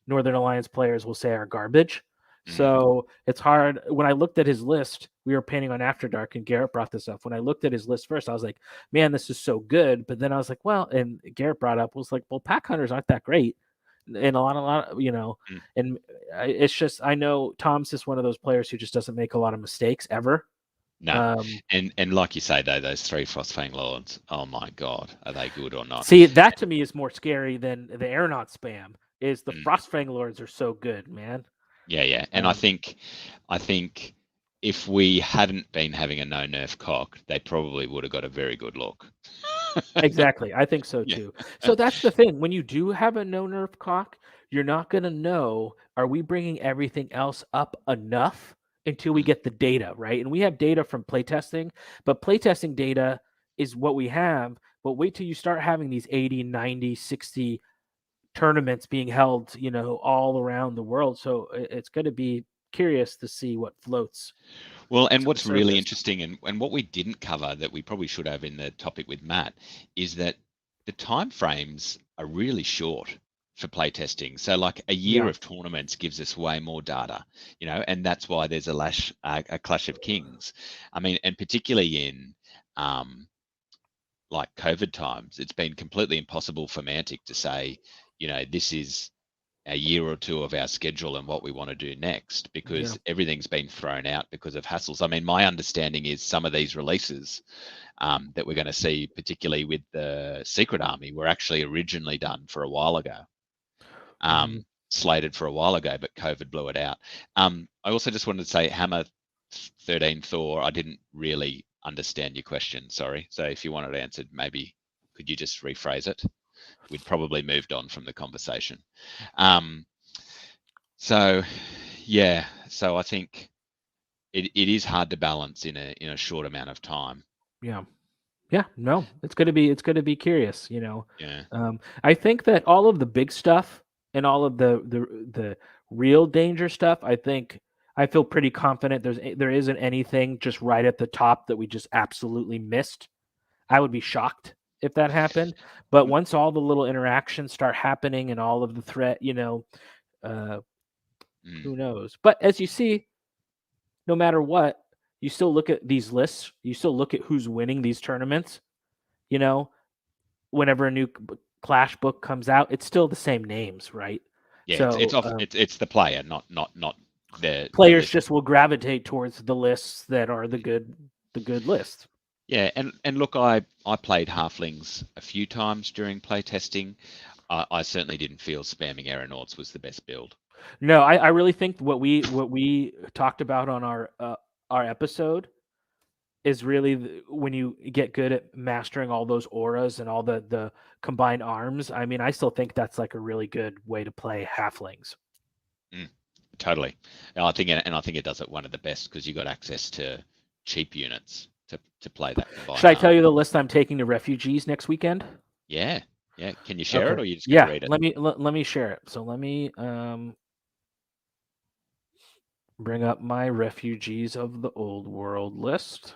Northern Alliance players will say are garbage. mm, So it's hard. When I looked at his list, we were painting on After Dark, and Garrett brought this up. When I looked at his list first, I was like, "Man, this is so good." But then I was like, "Well," and Garrett brought up was like, "Well, pack hunters aren't that great." And a lot, mm. and it's just I know Tom's just one of those players who just doesn't make a lot of mistakes ever. No. Um, And like you say though, those three Frostfang Lords, oh my God, are they good or not? See, that to me is more scary than the aeronaut spam. Is the Mm, Frostfang Lords are so good, man. yeah, yeah. And I Um, think, I think if we hadn't been having a no nerf cock, they probably would have got a very good look. Exactly. I think so Yeah. too. So that's the thing. When you do have a no nerf cock, you're not going to know, are we bringing everything else up enough until we Mm. get the data, right? And we have data from playtesting, but playtesting data is what we have. But wait till you start having these 80, 90, 60 tournaments being held, all around the world. So it's going to be curious to see what floats Well, and to the what's really surface. interesting, and what we didn't cover that we probably should have in the topic with Matt, is that the time frames are really short for playtesting. So like a year Yeah. of tournaments gives us way more data, and that's why there's a clash of kings. I mean, and particularly in um, like COVID times, it's been completely impossible for Mantic to say, this is a year or two of our schedule and what we want to do next Yeah. because everything's been thrown out because of hassles. I mean, my understanding is some of these releases that we're going to see, particularly with the Secret Army, were actually originally done for a while ago, Hmm. slated for a while ago, but COVID blew it out. I also just wanted to say Hammer 13 Thor, I didn't really understand your question. Sorry. So if you wanted it answered, maybe could you just rephrase it? We'd probably moved on from the conversation. Um, so yeah, so I think it is hard to balance in a short amount of time. Yeah. Yeah, no, it's gonna be curious, you know. Yeah. I think that all of the big stuff and all of the real danger stuff, I feel pretty confident there isn't anything just right at the top that we just absolutely missed. I would be shocked if that happened. But once all the little interactions start happening and all of the threat, uh, Mm, who knows? But as you see, no matter what, you still look at these lists, you still look at who's winning these tournaments, you know, whenever a new Clash book comes out, it's still the same names, right? yeah, it's So off. It's the player, not the players list. just will gravitate towards the lists that are the good lists. Yeah, and look, I played halflings a few times during playtesting. I certainly didn't feel spamming aeronauts was the best build. No, I really think what we talked about on our episode is really when you get good at mastering all those auras and all the combined arms. I mean, I still think that's like a really good way to play halflings. Mm, totally. And I think it does it one of the best because you got access to cheap units to play that Should combined I tell army. you the list I'm taking to refugees next weekend? Yeah, yeah. Can you share Okay. it, or are you just going to Yeah, read it? let me share it. So let me bring up my refugees of the old world list.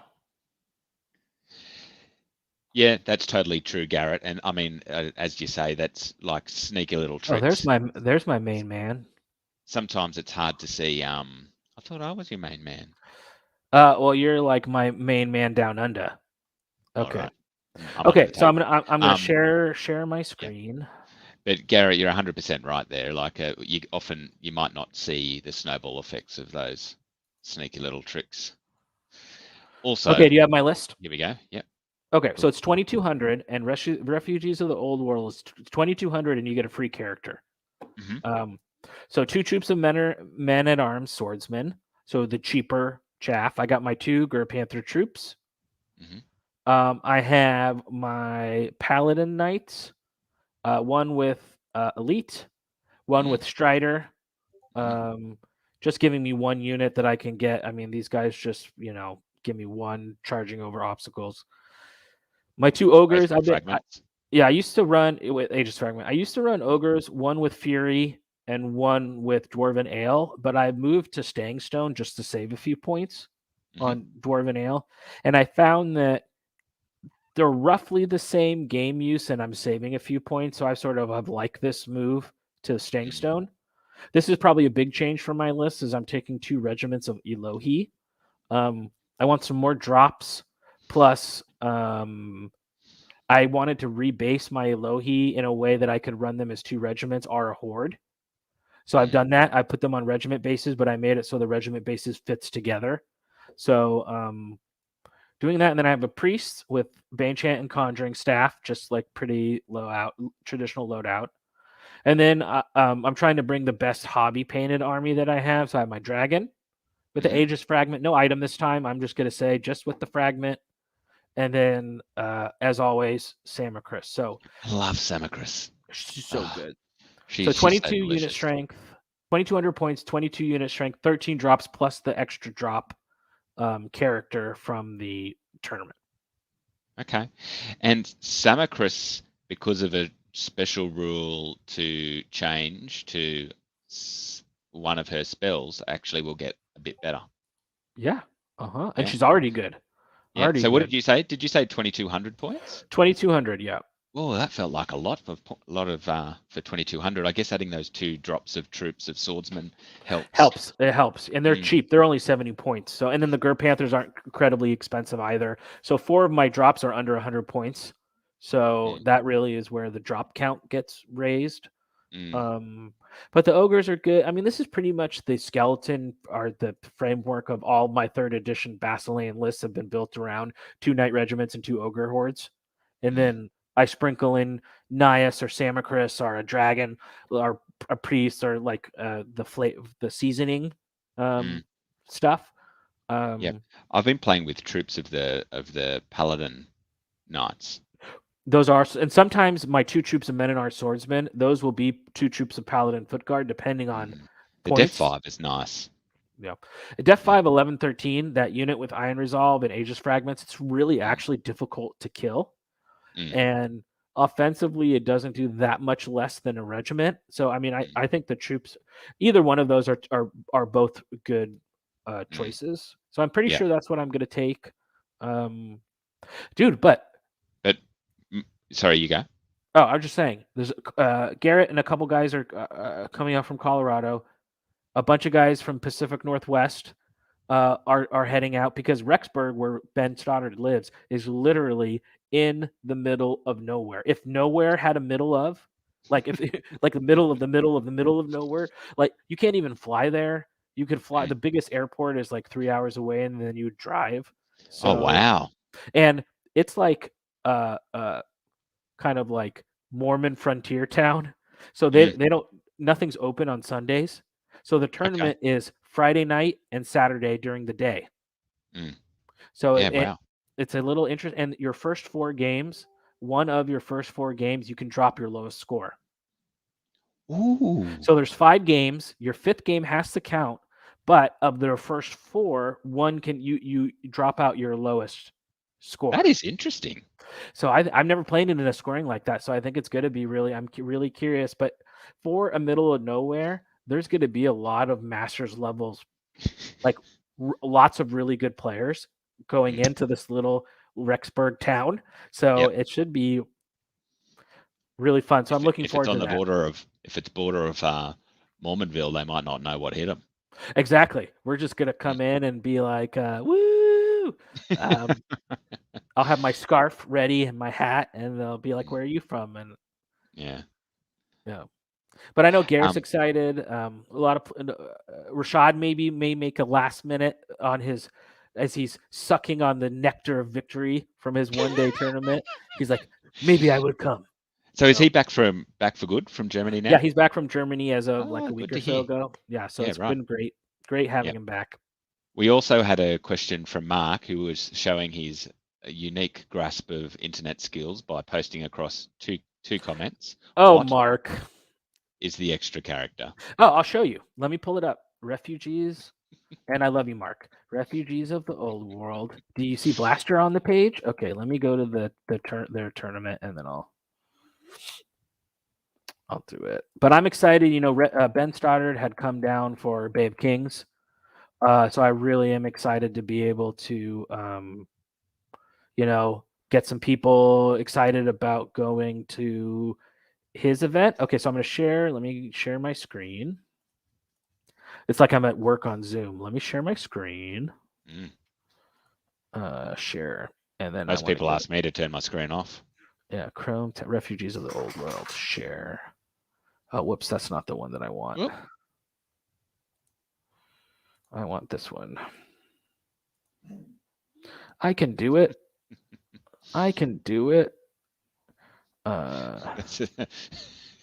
Yeah, that's totally true, Garrett. And I mean, as you say, that's like sneaky little Oh, tricks. there's my main man. Sometimes it's hard to see. I thought I was your main man. Well, you're like my main man down under. All Okay. right. I might have Okay, to so take. I'm gonna share my Yeah. screen. But Garrett, you're 100% right there. Like, you might not see the snowball effects of those sneaky little tricks. Also, Okay, do you have my list? here we go. Yep. Okay, so Look. it's 2200 and refugees of the old world is 2200 and you get a free character. Hmm. Um, so two troops of men at arms, swordsmen. So the cheaper chaff. I got my two Gur Panther troops. Hmm. I have my paladin knights. One with elite, one Mm. with strider. Hmm. Um, just giving me one unit that I can get. I mean, these guys just give me one charging over obstacles. My two ogres. Graceful fragments. Yeah, I used to run with Aegis Fragment. I used to run ogres, one with Fury and one with Dwarven Ale, but I moved to Staying Stone just to save a few points Hmm. on Dwarven Ale, and I found that they're roughly the same game use, and I'm saving a few points. So I sort of have liked this move to Staying Mm. Stone. This is probably a big change for my list, as I'm taking two regiments of Elohi. I want some more drops, plus I wanted to rebase my Elohi in a way that I could run them as two regiments or a horde. So I've Mm. done that. I put them on regiment bases, but I made it so the regiment bases fits together. So doing that, and then I have a priest with Banechant and Conjuring staff, just like pretty traditional loadout. And then I'm trying to bring the best hobby painted army that I have. So I have my dragon with the Hmm. Aegis fragment. No item this time. I'm just gonna say just with the fragment. And then, as always, Samacris. So I love Samacris. she's so Ah, good. So she's 22 so unit delicious. strength, 2200 points, 22 unit strength, 13 drops plus the extra drop character from the tournament. Okay. And Samacris, because of a special rule to change to one of her spells, actually will get a bit better. Yeah. And Yeah. she's already good. Yeah. Already So what did good. you say? Did you say 2200 points? 2200. Yeah. Oh, that felt like a lot for for 2200. I guess adding those 2 drops of troops of swordsmen helps. Helps. It helps, and they're Mm, cheap. They're only 70 points. So, and then the Gur Panthers aren't incredibly expensive either. So, 4 of my drops are under 100 points. So mm, that really is where the drop count gets raised. mm, Um, but the ogres are good. I mean, this is pretty much the skeleton or the framework of all my third edition Basilean lists have been built around 2 knight regiments and 2 ogre hordes, and mm, then I sprinkle in Nias or Samacris or a dragon or a priest or like the seasoning mm. um, stuff. Yep. Um, I've been playing with troops of the paladin knights. those are, and sometimes my 2 troops of Meninar swordsmen, those will be 2 troops of paladin foot guard depending on Mm. The Def points. 5 is nice. Yeah. Def Yeah. 5, 11, 13, that unit with Iron Resolve and Aegis Fragments, it's really Mm, actually difficult to kill. mm, And offensively, it doesn't do that much less than a regiment. So, I mean, mm, I think the troops, either one of those are both good mm. choices. So I'm pretty Yeah. sure that's what I'm going to take. Um, dude, but But mm, sorry, you go. oh, I'm just saying, there's Garrett and a couple guys are coming out from Colorado. A bunch of guys from Pacific Northwest are heading out because Rexburg, where Ben Stoddard lives, is literally in the middle of nowhere. If nowhere had a middle of, like if like the middle of the middle of the middle of nowhere, like you can't even fly there. You could fly. Mm. The biggest airport is like 3 hours away, and then you drive. Oh, So, wow. and it's like kind of like Mormon frontier town. So Mm, they don't nothing's open on Sundays. So the okay. tournament is Friday night and Saturday during the day. Mm. So Yeah, wow. it's a little interesting. And your first 4 games, one of your first 4 games, you can drop your lowest score. Ooh, So there's 5 games. Your 5th game has to count, but of their first 4, one can you drop out your lowest that score. is interesting. So I've never played it in a scoring like that. So I think it's going to be really really curious. But for a middle of nowhere, there's going to be a lot of masters levels, like lots of really good players going Mm. into this little Rexburg town. So Yep. it should be really fun. So I'm looking If it's forward on to the that. border of if it's border of Mormonville, they might not know what hit them. Exactly. We're just gonna come in and be like, "Woo!" Um, I'll have my scarf ready and my hat, and they'll be like, Mm. "Where are you from?" And Yeah. yeah. But I know Garrett's Um, excited. A lot of Rashad maybe may make a last minute on his as he's sucking on the nectar of victory from his 1 day tournament. He's like, maybe I would come. so is So he back for good from Germany yeah, now? he's back from Germany as of like Oh, a week good or to so hear. ago. Yeah, so Yeah, it's right. been great Yeah. having him back. We also had a question from Mark who was showing his unique grasp of internet skills by posting across two comments. Oh, What Mark. is the extra character? Oh, I'll show you. Let me pull it up. Refugees, and I love you, Mark. Refugees of the old world. Do you see Blaster on the page? Okay, let me go to their tournament, and then I'll do it. But I'm excited. You know, Ben Stoddard had come down for Bay of Kings, so I really am excited to be able to, you know, get some people excited about going to his event. Okay, so I'm going to share. Let me share my screen. It's like I'm at work on Zoom. Let me share my screen. Mm. Share, and then I Most want to people go. ask me to turn my screen off. Yeah, Chrome Refugees of the Old World. Share. Oh, whoops, that's not the one that I want. Whoop. I want this one. I can do it. I can do it.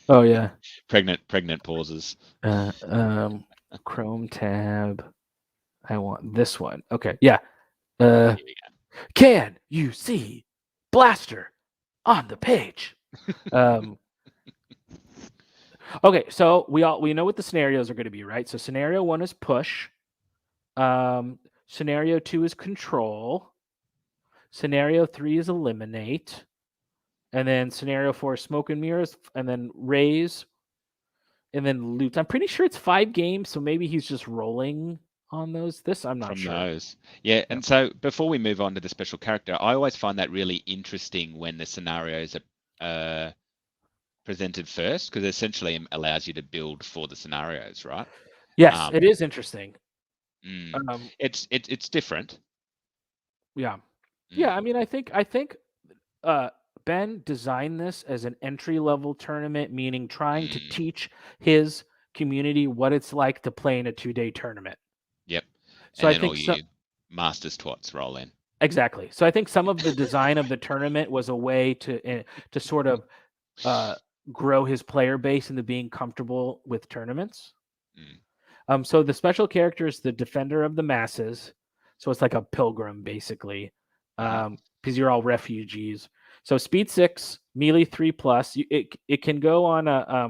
Oh yeah. Pregnant pauses. Uh, um, Chrome tab. I want this one. Okay, yeah. Here we Can you see Blaster on the page? Um, okay, so we know what the scenarios are going to be, right? So scenario 1 is push. Scenario 2 is control. Scenario 3 is eliminate. And then scenario 4 is smoke and mirrors, and then raise, and then loot. I'm pretty sure it's 5 games, so maybe he's just rolling on those. This I'm not from sure. those. Yeah, Yeah. and so before we move on to the special character, I always find that really interesting when the scenarios are uh, presented first because essentially allows you to build for the scenarios, right? Yes, it Um, is interesting. mm, Um, it's different. yeah, Mm, yeah. I mean, I think uh, Ben designed this as an entry level tournament, meaning trying to mm, teach his community what it's like to play in a 2-day tournament. yep. So And I then all think so. you masters twats roll in. Exactly. So I think some of the design of the tournament was a way to sort of uh, grow his player base into being comfortable with tournaments. Mm, So the special character is the defender of the masses. So it's like a pilgrim, basically, mm-hmm, because you're all refugees. So speed 6, melee 3 plus. It can go on a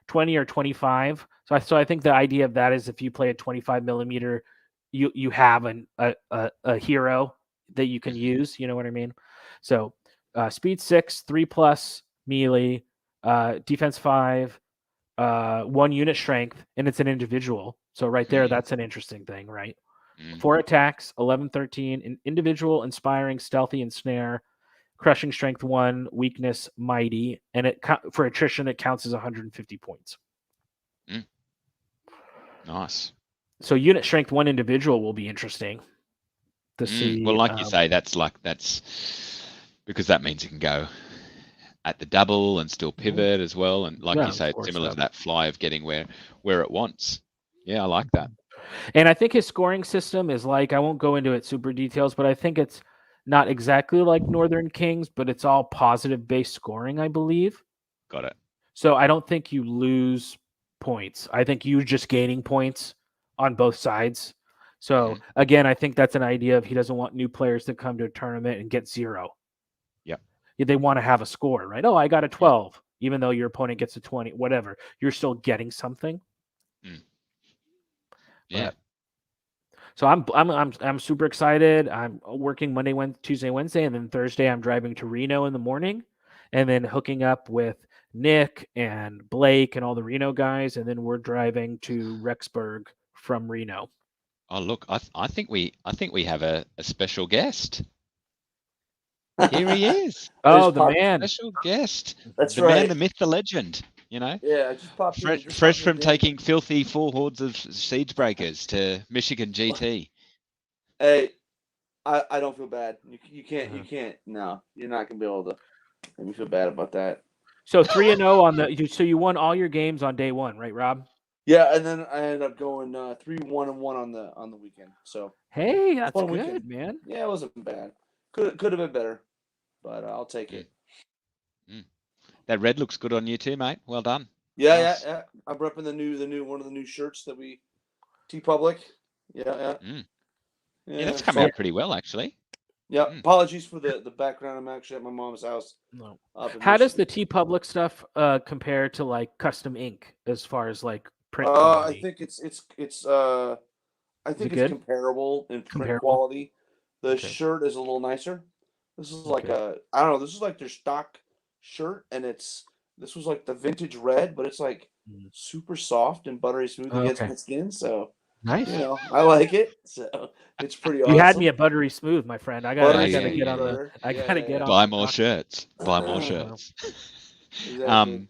20 or 25. So I think the idea of that is if you play a 25 millimeter, you have a hero that you can mm-hmm, use. You know what I mean? So speed 6, 3 plus melee, defense 5, 1 unit strength, and it's an individual. So right there, mm, that's an interesting thing, right? mm, 4 attacks, 11, 13, an individual, inspiring, stealthy, and snare, crushing strength 1, weakness mighty, and for attrition it counts as 150 points. mm. Nice. So unit strength 1 individual will be interesting to Well, see. like you say, that's because that means you can go at the double and still pivot as well. And like Yeah, you of say, it's course. similar to that fly of getting where it wants. Yeah, I like that. And I think his scoring system is like, I won't go into it super details, but I think it's not exactly like Northern Kings, but it's all positive based scoring, I believe. Got it. So I don't think you lose points. I think you're just gaining points on both sides. Mm-hmm. So again, I think that's an idea of he doesn't want new players to come to a tournament and get 0. Yep. They want to have a score, right? Oh, I got a Mm, 12, even though your opponent gets a 20, whatever. You're still getting something. mm. Yeah. But so I'm super excited. I'm working Monday, Wednesday, Tuesday, Wednesday, and then Thursday I'm driving to Reno in the morning, and then hooking up with Nick and Blake and all the Reno guys, and then we're driving to Rexburg from Reno. Oh, look, I think we have a special guest. Here he is, I Oh, just the popped. man. special guest, That's the man, right. the myth, the legend. You know, Yeah, I just popped in. Just fresh popped from in, Dan. taking filthy 4 hordes of siege breakers to Michigan GT. Hey, I don't feel bad. You can't Uh-huh. no, you're not gonna be able to make me feel bad about that. So 3-0 on the. So you won all your games on day 1, right, Rob? Yeah, and then I ended up going 3-1-1 on the weekend. So Hey, that's fun good, weekend. man. Yeah, it wasn't bad. Could have been better, but I'll take Mm, it. mm. That red looks good on you too, mate. Well done. Yeah, yeah, Nice. yeah. I'm repping the new one of the new shirts that we T Public. Yeah, yeah, Mm. Yeah, yeah. that's come So out pretty well, actually. yeah. Mm. Apologies for the background. I'm actually at my mom's house No. up in How does Michigan. the T Public stuff compare to like custom ink as far as like print I quality? think I Is it think it's good? comparable in print Comparable? quality. The Okay. shirt is a little nicer. This is like Okay. I don't know. This is like their stock shirt, and this was like the vintage red, but it's like Mm. super soft and buttery smooth Oh, against okay. my skin. So Nice. I like it. So it's pretty You had me awesome. at buttery smooth, my friend. Oh I Buttery yeah, gotta smooth, get yeah, on yeah. the. brother. I Yeah, gotta get yeah, on Buy the more rock. shirts. Buy more yeah. Wow. shirts. Exactly. um,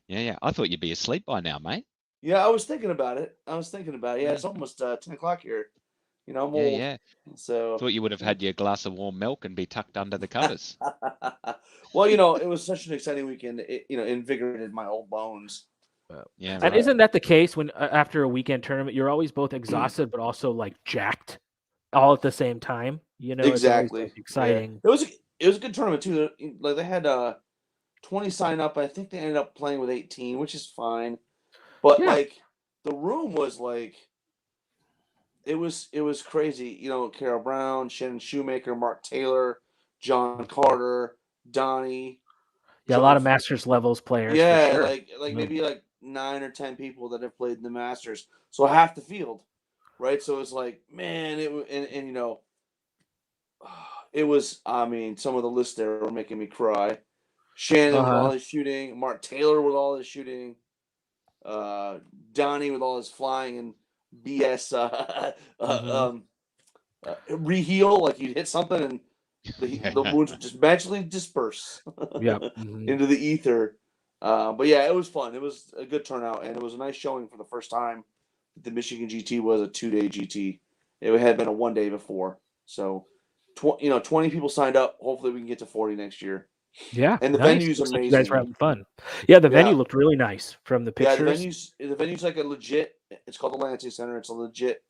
yeah, yeah. I thought you'd be asleep by now, mate. Yeah, I was thinking about it. Yeah, Mm. it's almost 10 o'clock here. I'm Yeah, old, yeah. so. Thought you would have had your glass of warm milk and be tucked under the covers. Well, it was such an exciting weekend. It invigorated my old bones. Yeah, And right. isn't that the case when after a weekend tournament, you're always both exhausted but also like jacked all at the same time? It's always Exactly. like Yeah. exciting. It was a good tournament too. Like they had 20 sign up. I think they ended up playing with 18, which is fine. But Yeah. like the room was like it was crazy. Carol Brown, Shannon Shoemaker, Mark Taylor, John Carter, Donnie, Yeah, a John. lot of Masters levels players for Yeah, sure. like Yeah. maybe like 9 or 10 people that have played in the Masters. So half the field, right? So it's like, man, and it was. I mean, some of the lists there were making me cry. Shannon with Uh-huh. all his shooting, Mark Taylor with all his shooting, uh, Donnie with all his flying and BS Mhm. reheal, like you'd hit something and the wounds would just magically disperse Yep. Mhm. into the ether. But yeah, it was fun. It was a good turnout, and it was a nice showing for the first time that the Michigan GT was a 2-day GT. It had been a 1-day before. So, 20 people signed up. Hopefully, we can get to 40 next year. Yeah, And the nice. venue's Looks like you guys were amazing. having fun. Yeah, the venue Yeah. looked really nice from the Yeah, pictures. the venue's like a legit. It's called the Lansing Center. It's a legit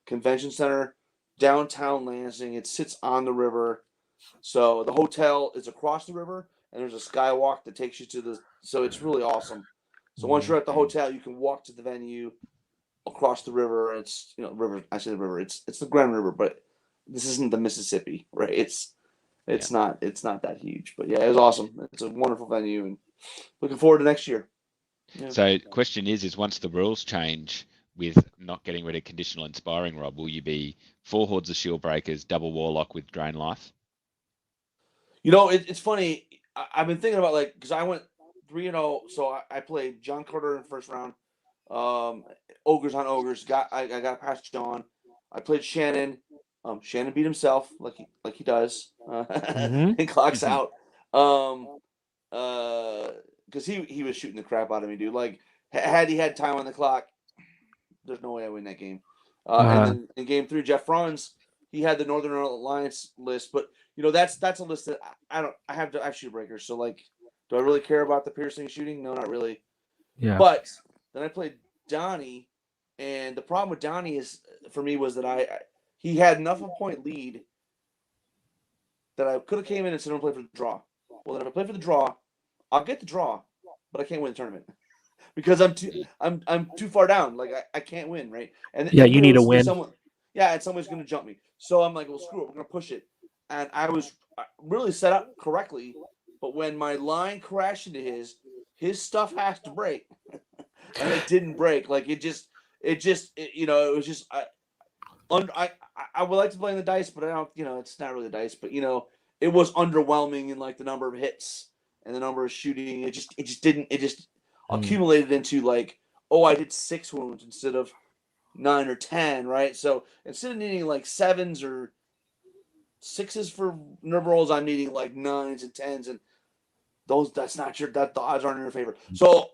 convention center downtown Lansing. It sits on the river, so the hotel is across the river, and there's a skywalk that takes you to the. So it's really awesome. So once you're at the hotel, you can walk to the venue across the river. It's river. I say the river. It's the Grand River, but this isn't the Mississippi, right? It's not that huge, but yeah, it was awesome. It's a wonderful venue, and looking forward to next year. Yeah. So question is once the rules change with not getting rid of conditional inspiring, Rob, will you be 4 Hordes of Shield Breakers, double Warlock with Drain Life? It's funny. I've been thinking about because I went 3-0, so I played John Carter in the first round. Ogres on Ogres. I got past John. I played Shannon. Shannon beat himself like he does, and clocks out. Because he was shooting the crap out of me, dude. Like had he had time on the clock, there's no way I win that game. And then in game 3, Jeff Franz, he had the Northern Alliance list, but that's a list that I have shoot breakers. So do I really care about the piercing shooting? No, not really. Yeah. But then I played Donnie, and the problem with Donnie is for me was that he had enough of a point lead that I could have came in and said I'm gonna play for the draw. Well, then if I play for the draw, I'll get the draw, but I can't win the tournament because I'm too far down. Like I can't win, right? And you need a win. And someone's gonna jump me. So I'm like, well, screw it, we're gonna push it. And I was really set up correctly, but when my line crashed into his stuff has to break, and it didn't break. Like it was just I would like to blame the dice, but I don't. It's not really the dice, but it was underwhelming in the number of hits and the number of shooting. It just accumulated into I did 6 wounds instead of 9 or 10, right? So instead of needing 7s or 6s for nerve rolls, I'm needing 9s and 10s, and that's not the odds aren't in your favor. So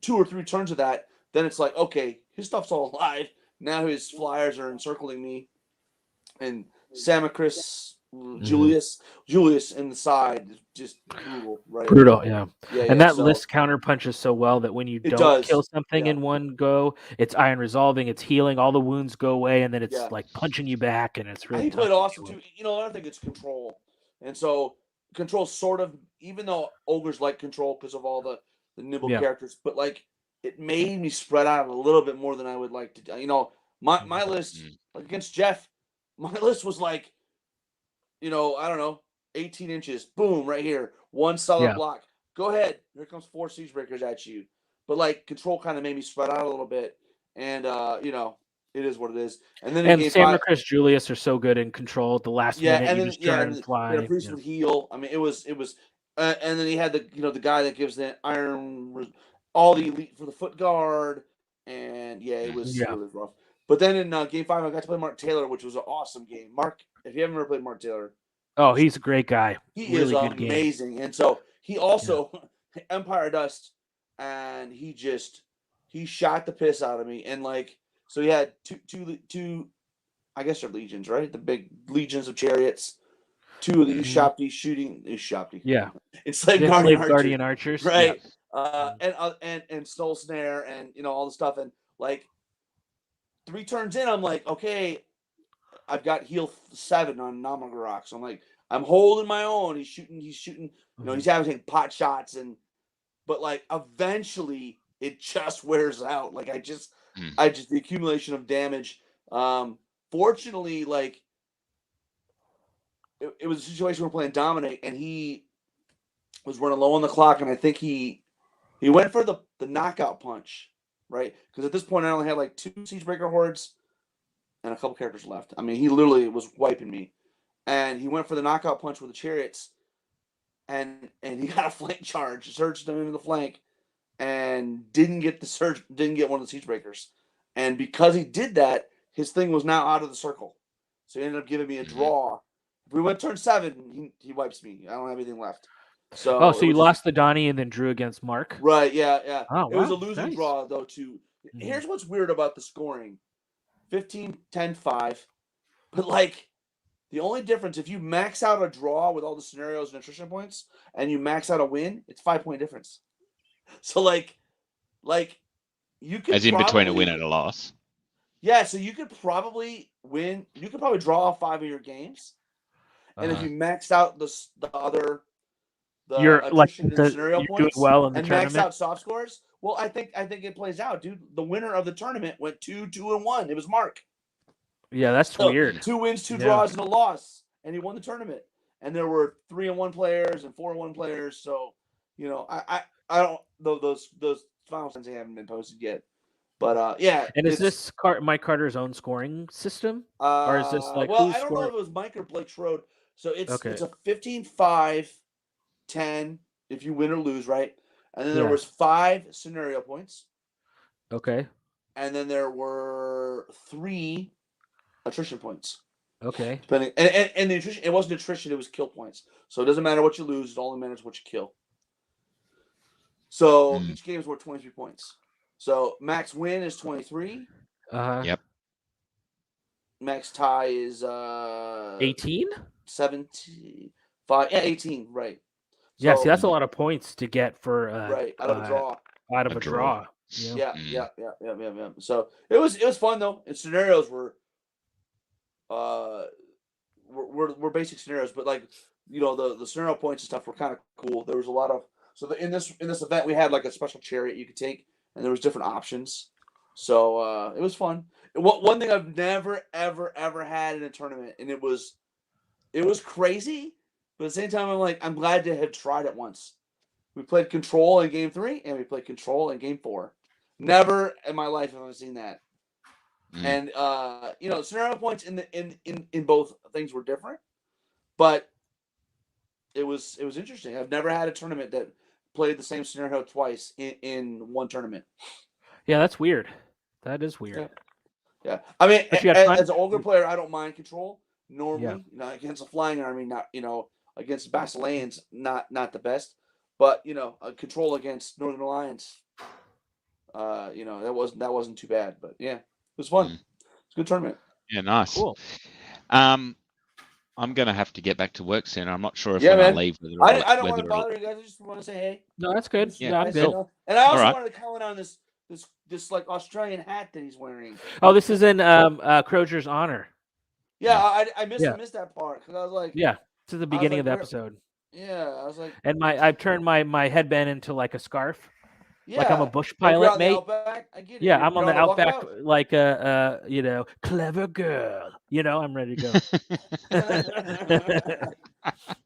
2 or 3 turns of that, then it's okay, his stuff's all alive. Now his flyers are encircling me, and Samacris, Julius in the side is just brutal, right? Brutal, yeah. And that so, list counter punches so well that when you don't kill something in one go, it's iron resolving, it's healing, all the wounds go away, and then it's punching you back, and it's really. He played awesome too. I think it's control, and so control sort of, even though ogres like control because of all the nibble characters, but it made me spread out a little bit more than I would like to. My list against Jeff, my list was I don't know, 18 inches, boom, right here, one solid block. Go ahead, here comes 4 siege breakers at you. But control kind of made me spread out a little bit, and it is what it is. And then Sam and Chris Julius are so good in control at the last minute. And you then just turn and fly. A priest would heal. I mean, it was. And then he had the guy that gives the iron, all the elite for the foot guard, and it was rough. But then in game 5, I got to play Mark Taylor, which was an awesome game. Mark, if you haven't ever played Mark Taylor, oh, he's a great guy. He really is amazing, and so he also Empire Dust, and he shot the piss out of me, and so he had two, I guess they're legions, right? The big legions of chariots. 2 of the Ushapti shooting Ushapti. Yeah, it's like Guardian Archers, right? And Soul Snare, and all the stuff, and 3 turns in, I'm okay, I've got heal 7 on Namagarok, so I'm holding my own. He's shooting. He's having pot shots, but eventually it just wears out. The accumulation of damage. Fortunately, it was a situation we're playing Dominate, and he was running low on the clock, and I think he went for the knockout punch, right? Because at this point I only had 2 Siegebreaker hordes and a couple characters left. I mean, he literally was wiping me, and he went for the knockout punch with the chariots, and he got a flank charge, surged him into the flank, and didn't get one of the Siegebreakers, and because he did that, his thing was now out of the circle, so he ended up giving me a draw. If we went turn 7, he wipes me. I don't have anything left. So Oh, so you lost the Donnie and then drew against Mark? Right, yeah. Oh, It was a wow, losing nice. draw, though, too. Here's what's weird about the scoring. 15, 10, 5. But, like, the only difference, if you max out a draw with all the scenarios and attrition points, and you max out a win, it's 5-point difference. So, like you could As in between a probably- win and a loss. Yeah, so you could probably win. You could probably draw 5 of your games. And if you maxed out the other, You're like attrition and scenario you're doing points, well in the and tournament. max out soft scores, well, I think it plays out, dude. The winner of the tournament went 2-2-1. It was Mark. Yeah, that's So, weird. 2 wins, 2 Yeah. draws, and a loss, and he won the tournament. And there were 3-1 players and 4-1 players. So, you know, I don't those final stats haven't been posted yet. But yeah. And is this Mike Carter's own scoring system? Or is this like well, who's I don't know scoring? if it was Mike or Blake Schroed. So it's Okay. it's a 15-5, 10 if you win or lose, right? And then there Yeah. was 5 scenario points, Okay. and then there were 3 attrition points. Okay. Depending and the attrition, it wasn't attrition, it was kill points. So it doesn't matter what you lose, it only matters what you kill. So each game is worth 23 points. So max win is 23. Yep. Max tie is 18? 75. Yeah, 18, right. Yeah, So- see, that's a lot of points to get for right out of a draw. Out of A a draw. draw. Yeah. Yeah. So it was fun though. And scenarios were basic scenarios, but like, you know, the scenario points and stuff were kind of cool. There was a lot of in this event we had like a special chariot you could take, and there was different options. So it was fun. One thing I've never ever had in a tournament, and it was crazy, but at the same time I'm glad to have tried it once. We played Control in Game 3, and we played Control in Game 4. Never in my life have I seen that. And you know, scenario points in both things were different, but it was interesting. I've never had a tournament that played the same scenario twice in one tournament. Yeah, that's weird. That is weird. Yeah. I mean, But you had fun? as an older player, I don't mind Control normally. Yeah. You know, against a flying army, not, you know, against Basileans, not the best. But, you know, Control against Northern Alliance, you know, that wasn't too bad. But yeah, it was fun. It's a good tournament. Yeah, nice. Cool. I'm gonna have to get back to work soon. I'm not sure if Yeah, when I man. leave. I don't want to bother you guys. I just want to say hey. No, that's good. Just Yeah, I'm nice, good. you know? And I also All right. wanted to comment on this like Australian hat that he's wearing. Oh, this is in Crozier's honor. Yeah, I missed Yeah. that part because I was like, Yeah. This is the beginning like, of the where- episode. yeah, I was like, And I've turned my headband into like a scarf. yeah, Like I'm a bush Like, you're pilot, on the mate. Outback. I get it. Yeah, You're- I'm on you're the a outback, walkabout. like a you know, clever girl. You know, I'm ready to go.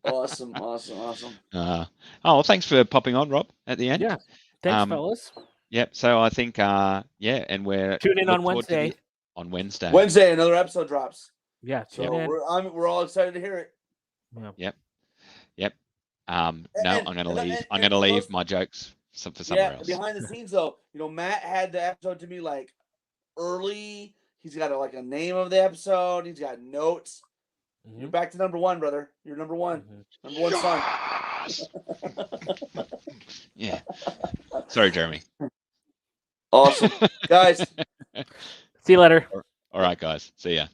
Awesome. Oh, well, thanks for popping on, Rob, at the end. Yeah. Thanks, Um, fellas. Yep. So I think, yeah, and we're Tune in look on forward to Wednesday. on Wednesday. Wednesday, another episode drops. Yeah, So tune in. we're all excited to hear it. Yep. No, And- I'm gonna and- leave. and- I'm and gonna leave most- my jokes for somewhere Yeah, else. behind the scenes though, you know, Matt had the episode to me like early. He's got a name of the episode. He's got notes. You're back to number 1, brother. You're number 1. Number 1 son. Yes! Yeah. Sorry, Jeremy. Awesome, guys. See you later. All right, guys. See ya.